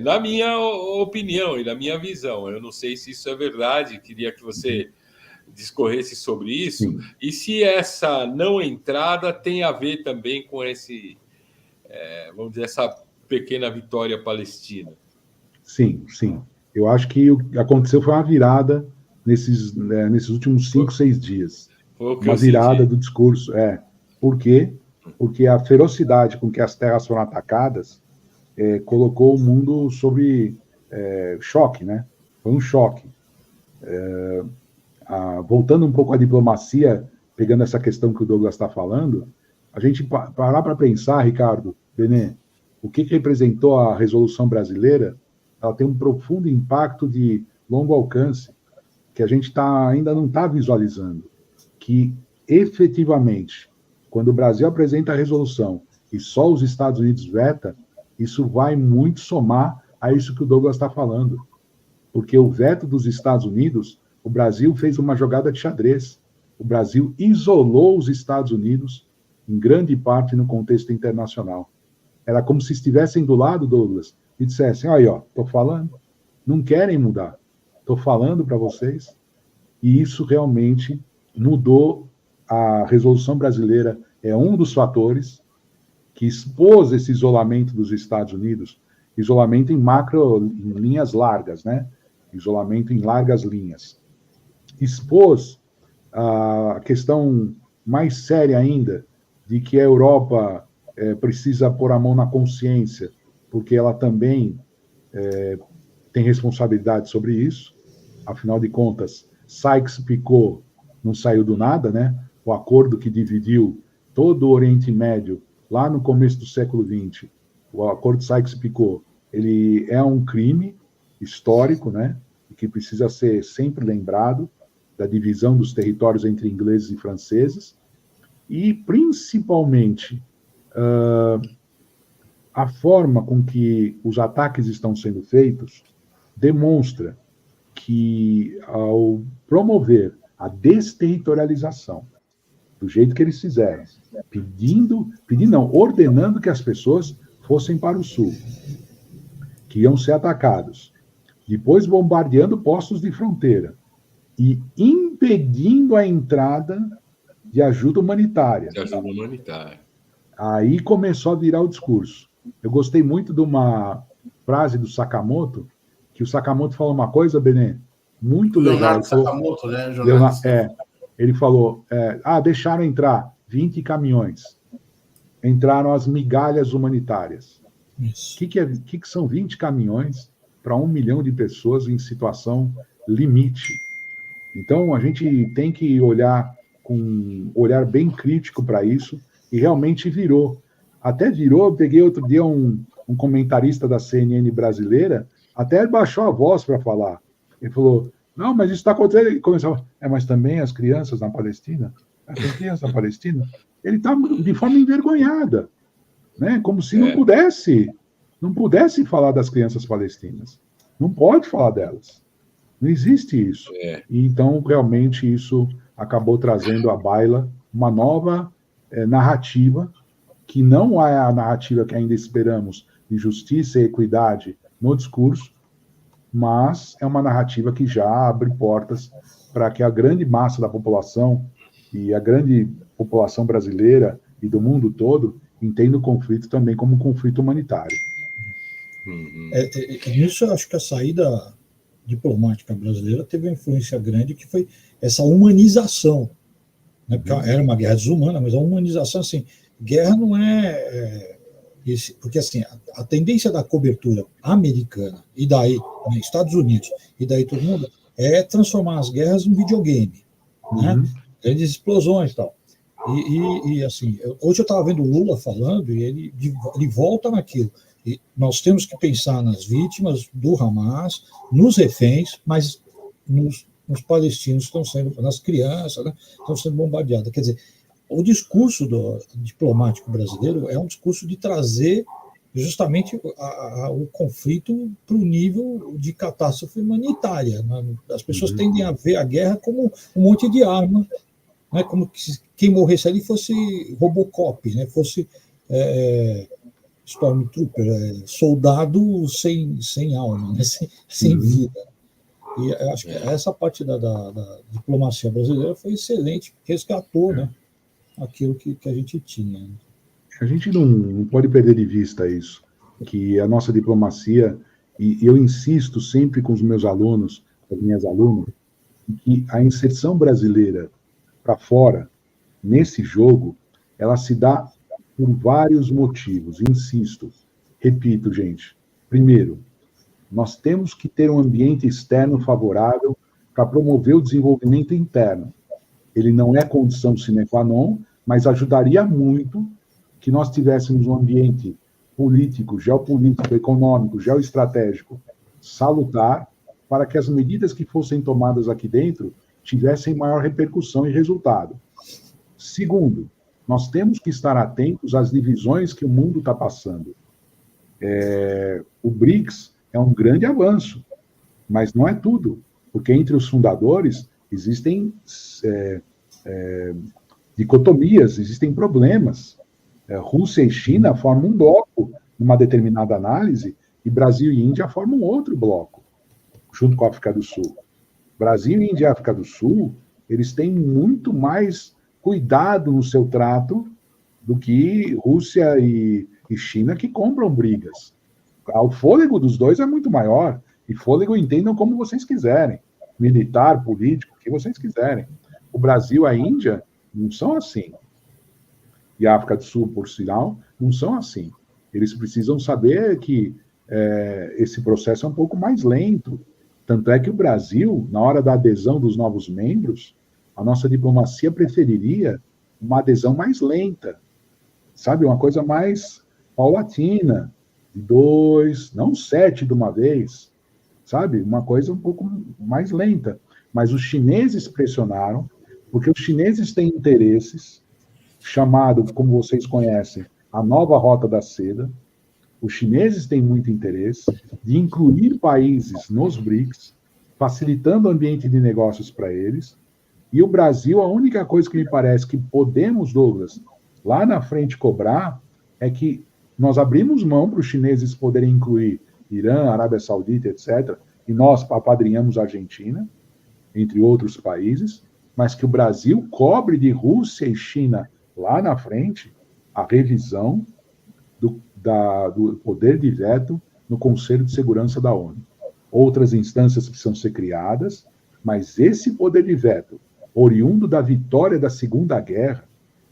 na minha opinião e na minha visão. Eu não sei se isso é verdade, queria que você discorresse sobre isso. Sim. E se essa não entrada tem a ver também com vamos dizer, essa pequena vitória palestina. Sim, sim. Eu acho que o que aconteceu foi uma virada nesses últimos 5, 6 dias. Uma virada do discurso. Por quê? Porque a ferocidade com que as terras foram atacadas colocou o mundo sob choque, né? Foi um choque. Voltando um pouco à diplomacia, pegando essa questão que o Douglas está falando, a gente parar para pensar, Ricardo, Benê, o que representou a Resolução Brasileira, ela tem um profundo impacto de longo alcance, que a gente ainda não está visualizando, que efetivamente, quando o Brasil apresenta a resolução e só os Estados Unidos veta, isso vai muito somar a isso que o Douglas está falando. Porque o veto dos Estados Unidos, o Brasil fez uma jogada de xadrez. O Brasil isolou os Estados Unidos, em grande parte, no contexto internacional. Era como se estivessem do lado, Douglas, e dissessem, olha, estou falando, não querem mudar. Estou falando para vocês. e isso realmente mudou. A Resolução Brasileira é um dos fatores que expôs esse isolamento dos Estados Unidos, isolamento em linhas largas, né? Isolamento em largas linhas. Expôs a questão mais séria ainda de que a Europa precisa pôr a mão na consciência, porque ela também tem responsabilidade sobre isso. Afinal de contas, Sykes-Picot não saiu do nada, né? O acordo que dividiu todo o Oriente Médio lá no começo do século XX, o acordo Sykes-Picot, ele é um crime histórico, né? Que precisa ser sempre lembrado, da divisão dos territórios entre ingleses e franceses, e principalmente a forma com que os ataques estão sendo feitos demonstra que, ao promover a desterritorialização, do jeito que eles fizeram, ordenando que as pessoas fossem para o sul, que iam ser atacados, depois bombardeando postos de fronteira e impedindo a entrada de ajuda humanitária. Aí começou a virar o discurso. Eu gostei muito de uma frase do Sakamoto, que o Sakamoto falou uma coisa, Benê, muito legal. Leonardo Sakamoto, né? Ele falou, deixaram entrar 20 caminhões. Entraram as migalhas humanitárias. O que são 20 caminhões para 1 milhão de pessoas em situação limite? Então, a gente tem que olhar com um olhar bem crítico para isso, e realmente virou. Até virou, eu peguei outro dia um comentarista da CNN brasileira, até baixou a voz para falar. Ele falou, não, mas isso está acontecendo. Ele começou, mas também as crianças na Palestina? Tem crianças na Palestina? Ele está de forma envergonhada, né? Como se não pudesse falar das crianças palestinas. Não pode falar delas. Não existe isso. E então, realmente, isso acabou trazendo à baila uma nova narrativa, que não é a narrativa que ainda esperamos de justiça e equidade no discurso, mas é uma narrativa que já abre portas para que a grande massa da população e a grande população brasileira e do mundo todo entenda o conflito também como um conflito humanitário. Nisso eu acho que a saída diplomática brasileira teve uma influência grande, que foi essa humanização, né? Porque era uma guerra desumana, mas a humanização, assim, guerra não porque assim, a tendência da cobertura americana, e daí, né, Estados Unidos, e daí todo mundo, é transformar as guerras em videogame, né? Grandes explosões e tal. E assim, hoje eu estava vendo o Lula falando, e ele volta naquilo. E nós temos que pensar nas vítimas do Hamas, nos reféns, mas nos palestinos que estão sendo, nas crianças, né, estão sendo bombardeadas. Quer dizer, o discurso diplomático brasileiro é um discurso de trazer justamente o conflito para o nível de catástrofe humanitária, né? As pessoas tendem a ver a guerra como um monte de arma, né? Como se quem morresse ali fosse Robocop, né? Fosse Stormtrooper, soldado sem alma, né? sem vida. E eu acho que essa parte da diplomacia brasileira foi excelente, resgatou, né, aquilo que a gente tinha. A gente não pode perder de vista isso, que a nossa diplomacia, e eu insisto sempre com os meus alunos, com as minhas alunas, que a inserção brasileira para fora, nesse jogo, ela se dá por vários motivos, insisto. Repito, gente. Primeiro, nós temos que ter um ambiente externo favorável para promover o desenvolvimento interno. Ele não é condição sine qua non, mas ajudaria muito que nós tivéssemos um ambiente político, geopolítico, econômico, geoestratégico salutar, para que as medidas que fossem tomadas aqui dentro tivessem maior repercussão e resultado. Segundo, nós temos que estar atentos às divisões que o mundo está passando. O BRICS é um grande avanço, mas não é tudo, porque entre os fundadores existem dicotomias, existem problemas. Rússia e China formam um bloco numa determinada análise, e Brasil e Índia formam outro bloco, junto com a África do Sul. Brasil, Índia e África do Sul, eles têm muito mais cuidado no seu trato do que Rússia e China, que compram brigas. O fôlego dos dois é muito maior, e fôlego entendam como vocês quiserem, militar, político, o que vocês quiserem. O Brasil e a Índia não são assim. E a África do Sul, por sinal, não são assim. Eles precisam saber que esse processo é um pouco mais lento. Tanto é que o Brasil, na hora da adesão dos novos membros, a nossa diplomacia preferiria uma adesão mais lenta, sabe? Uma coisa mais paulatina, de 2, não 7 de uma vez, sabe? Uma coisa um pouco mais lenta. Mas os chineses pressionaram, porque os chineses têm interesses, chamado, como vocês conhecem, a nova Rota da Seda. Os chineses têm muito interesse de incluir países nos BRICS, facilitando o ambiente de negócios para eles. E o Brasil, a única coisa que me parece que podemos, Douglas, lá na frente cobrar, é que nós abrimos mão para os chineses poderem incluir Irã, Arábia Saudita, etc., e nós apadrinhamos a Argentina, entre outros países, mas que o Brasil cobre de Rússia e China lá na frente a revisão do poder de veto no Conselho de Segurança da ONU. Outras instâncias precisam ser criadas, mas esse poder de veto, oriundo da vitória da Segunda Guerra,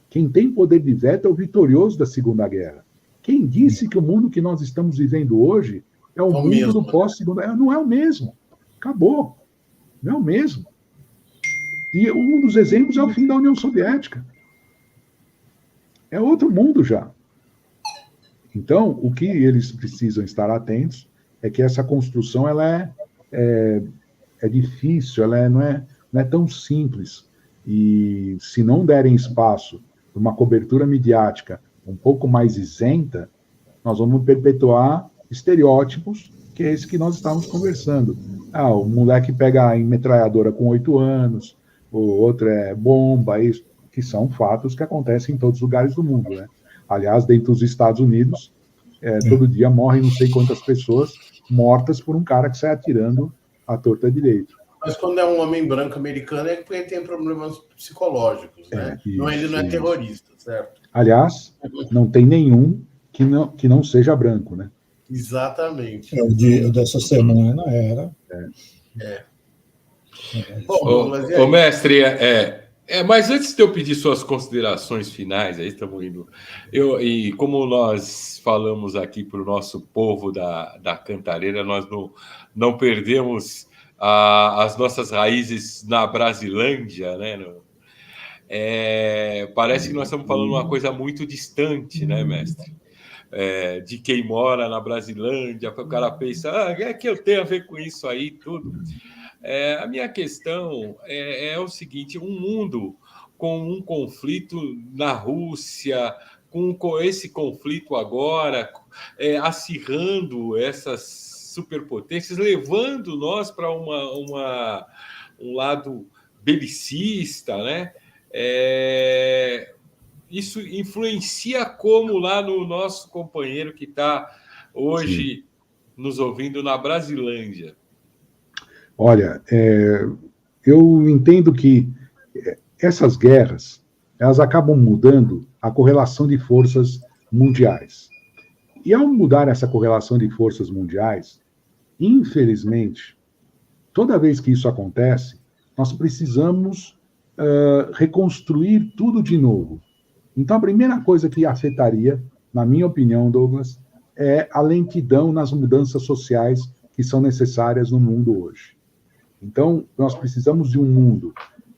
quem tem poder de veto é o vitorioso da Segunda Guerra. Quem disse que o mundo que nós estamos vivendo hoje é o mundo mesmo, do pós-Segunda Guerra? Não é o mesmo. Acabou. Não é o mesmo. E um dos exemplos é o fim da União Soviética. É outro mundo já. Então, o que eles precisam estar atentos é que essa construção ela é difícil, ela não é tão simples. E se não derem espaço para uma cobertura midiática um pouco mais isenta, nós vamos perpetuar estereótipos, que é esse que nós estávamos conversando. O moleque pega a metralhadora com 8 anos, o outro é bomba, isso, que são fatos que acontecem em todos os lugares do mundo, né? Aliás, dentro dos Estados Unidos, todo dia morrem não sei quantas pessoas mortas por um cara que sai atirando à torta direito. Mas quando é um homem branco americano é porque ele tem problemas psicológicos, né? Ele não é terrorista, certo? Aliás, não tem nenhum que não seja branco, né? Exatamente. O dessa semana era. Bom, mestre, mas antes de eu pedir suas considerações finais, aí estamos indo. E como nós falamos aqui para o nosso povo da Cantareira, nós não perdemos as nossas raízes na Brasilândia, né? Parece que nós estamos falando uma coisa muito distante, né, mestre? De quem mora na Brasilândia, o cara pensa, que eu tenho a ver com isso aí, tudo. A minha questão é o seguinte: um mundo com um conflito na Rússia, com esse conflito agora, acirrando essas superpotências, levando nós para um lado belicista, né? Isso influencia como lá no nosso companheiro que está hoje nos ouvindo na Brasilândia? Olha, eu entendo que essas guerras, elas acabam mudando a correlação de forças mundiais. E ao mudar essa correlação de forças mundiais, infelizmente, toda vez que isso acontece, nós precisamos reconstruir tudo de novo. Então, a primeira coisa que afetaria, na minha opinião, Douglas, é a lentidão nas mudanças sociais que são necessárias no mundo hoje. Então, nós precisamos de um mundo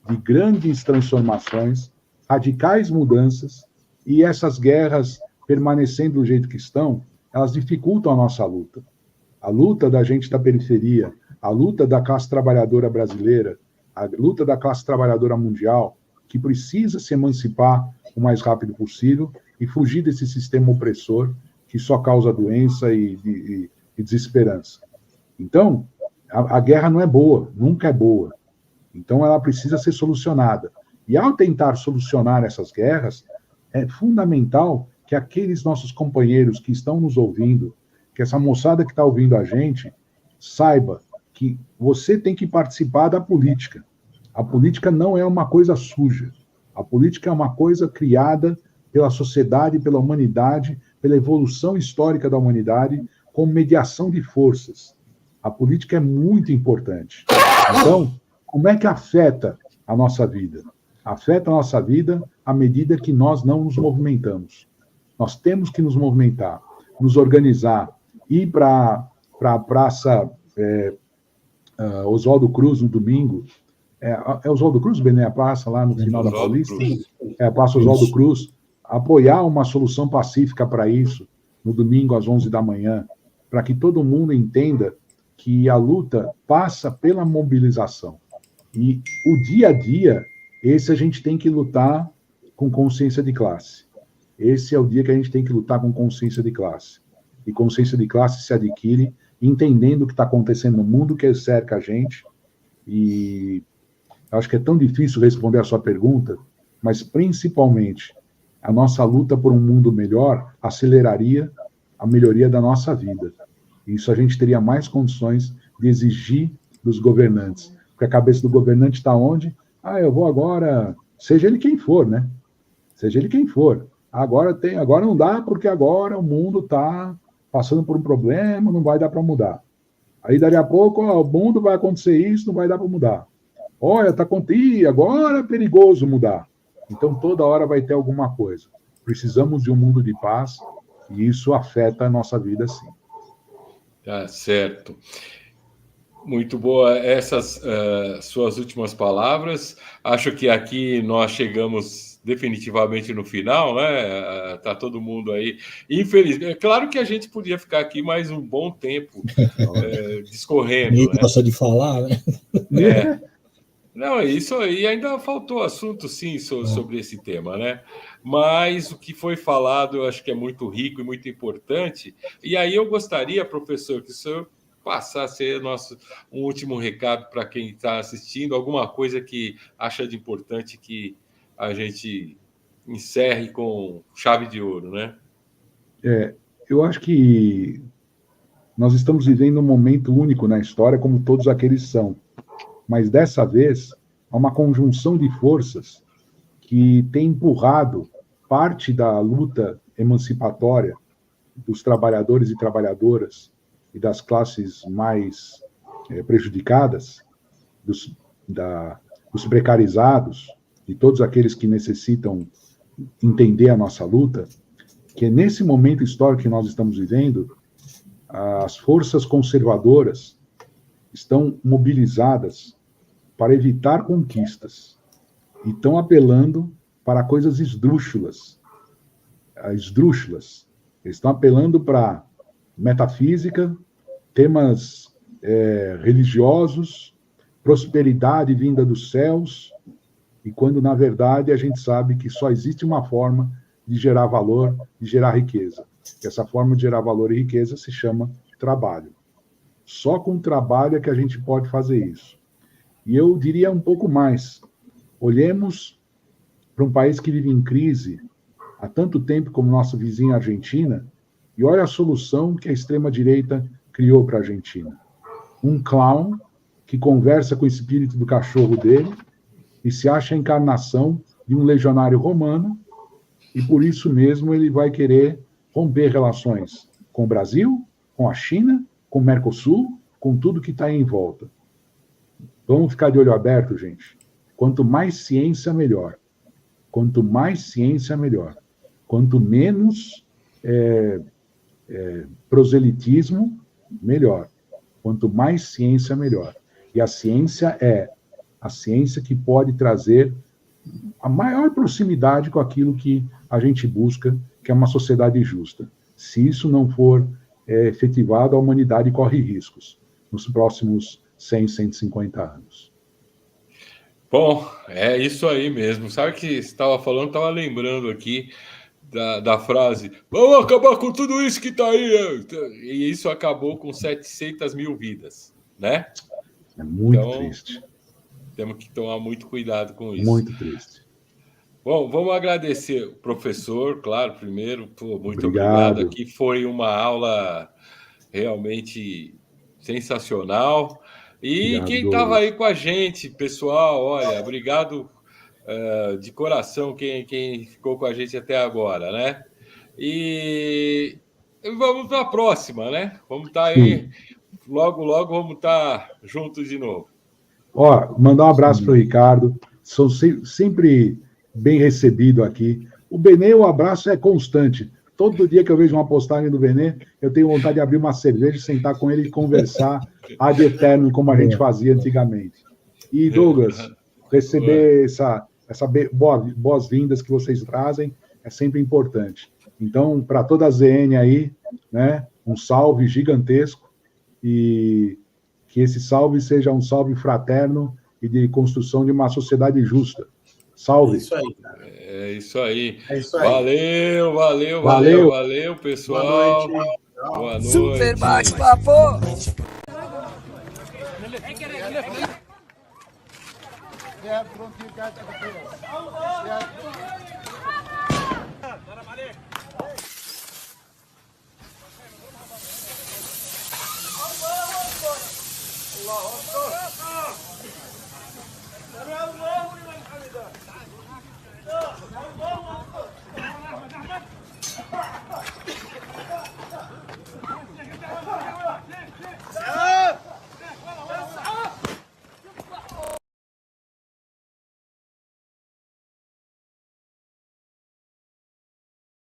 de grandes transformações, radicais mudanças, e essas guerras permanecendo do jeito que estão, elas dificultam a nossa luta. A luta da gente da periferia, a luta da classe trabalhadora brasileira, a luta da classe trabalhadora mundial, que precisa se emancipar o mais rápido possível e fugir desse sistema opressor que só causa doença e desesperança. Então, a guerra não é boa, nunca é boa. Então, ela precisa ser solucionada. E ao tentar solucionar essas guerras, é fundamental que aqueles nossos companheiros que estão nos ouvindo, que essa moçada que está ouvindo a gente, saiba que você tem que participar da política. A política não é uma coisa suja. A política é uma coisa criada pela sociedade, pela humanidade, pela evolução histórica da humanidade, com mediação de forças. A política é muito importante. Então, como é que afeta a nossa vida? Afeta a nossa vida à medida que nós não nos movimentamos. Nós temos que nos movimentar, nos organizar, ir para a Praça Oswaldo Cruz no domingo. É Oswaldo Cruz, Bené, a praça lá no final da Paulista? É a Praça Oswaldo Cruz. Apoiar uma solução pacífica para isso, no domingo às 11 da manhã, para que todo mundo entenda que a luta passa pela mobilização. E o dia a dia, esse a gente tem que lutar com consciência de classe. Esse é o dia que a gente tem que lutar com consciência de classe. E consciência de classe se adquire entendendo o que está acontecendo no mundo que cerca a gente. E acho que é tão difícil responder a sua pergunta, mas principalmente a nossa luta por um mundo melhor aceleraria a melhoria da nossa vida. Isso a gente teria mais condições de exigir dos governantes. Porque a cabeça do governante está onde? Eu vou agora, seja ele quem for, né? Seja ele quem for. Agora não dá porque agora o mundo está passando por um problema, não vai dar para mudar. Aí daqui a pouco o mundo vai acontecer isso, não vai dar para mudar. Olha, agora é perigoso mudar. Então toda hora vai ter alguma coisa. Precisamos de um mundo de paz e isso afeta a nossa vida, sim. Tá certo. Muito boa essas suas últimas palavras. Acho que aqui nós chegamos definitivamente no final, né? Tá todo mundo aí. Infelizmente, é claro que a gente podia ficar aqui mais um bom tempo discorrendo. Ninguém gosta de falar, né? Não, isso aí ainda faltou assunto, sim, sobre esse tema, né? Mas o que foi falado eu acho que é muito rico e muito importante. E aí eu gostaria, professor, que o senhor passasse um último recado para quem está assistindo, alguma coisa que acha de importante que a gente encerre com chave de ouro, né? Eu acho que nós estamos vivendo um momento único na história, como todos aqueles são. Mas dessa vez, há uma conjunção de forças que tem empurrado parte da luta emancipatória dos trabalhadores e trabalhadoras e das classes mais prejudicadas, dos precarizados e todos aqueles que necessitam entender a nossa luta, que é nesse momento histórico que nós estamos vivendo, as forças conservadoras estão mobilizadas para evitar conquistas e estão apelando para coisas esdrúxulas. Eles estão apelando para metafísica, temas religiosos, prosperidade vinda dos céus, e quando, na verdade, a gente sabe que só existe uma forma de gerar valor, de gerar riqueza. E essa forma de gerar valor e riqueza se chama trabalho. Só com trabalho é que a gente pode fazer isso. E eu diria um pouco mais. Olhemos para um país que vive em crise há tanto tempo como nossa vizinha Argentina, e olha a solução que a extrema-direita criou para a Argentina. Um clown que conversa com o espírito do cachorro dele e se acha a encarnação de um legionário romano, e por isso mesmo ele vai querer romper relações com o Brasil, com a China, com o Mercosul, com tudo que está aí em volta. Vamos ficar de olho aberto, gente. Quanto mais ciência, melhor. Quanto mais ciência, melhor. Quanto menos proselitismo, melhor. Quanto mais ciência, melhor. E a ciência é a ciência que pode trazer a maior proximidade com aquilo que a gente busca, que é uma sociedade justa. Se isso não for efetivado, a humanidade corre riscos nos próximos 100, 150 anos. Bom, é isso aí mesmo. Sabe que você estava falando, estava lembrando aqui da frase: vamos acabar com tudo isso que está aí. E isso acabou com 700 mil vidas, né? É muito triste. Temos que tomar muito cuidado com isso. Muito triste. Bom, vamos agradecer o professor, claro, primeiro. Muito obrigado. Aqui foi uma aula realmente sensacional. E Obrigado, quem Douglas. estava aí com a gente, pessoal, olha, obrigado de coração quem ficou com a gente até agora, né? E vamos na próxima, né? Vamos estar aí, logo, logo vamos estar juntos de novo. Ó, mandar um abraço para o Ricardo, sou sempre bem recebido aqui. O Benê, o abraço é constante. Todo dia que eu vejo uma postagem do Benê, eu tenho vontade de abrir uma cerveja, sentar com ele e conversar ad eterno, como a gente fazia antigamente. E, Douglas, receber essa boas-vindas que vocês trazem é sempre importante. Então, para toda a ZN aí, né, um salve gigantesco e que esse salve seja um salve fraterno e de construção de uma sociedade justa. Salve! É isso aí, cara. É isso aí. É isso aí. Valeu, pessoal. Boa noite. Boa noite. Super bate-papo! Allah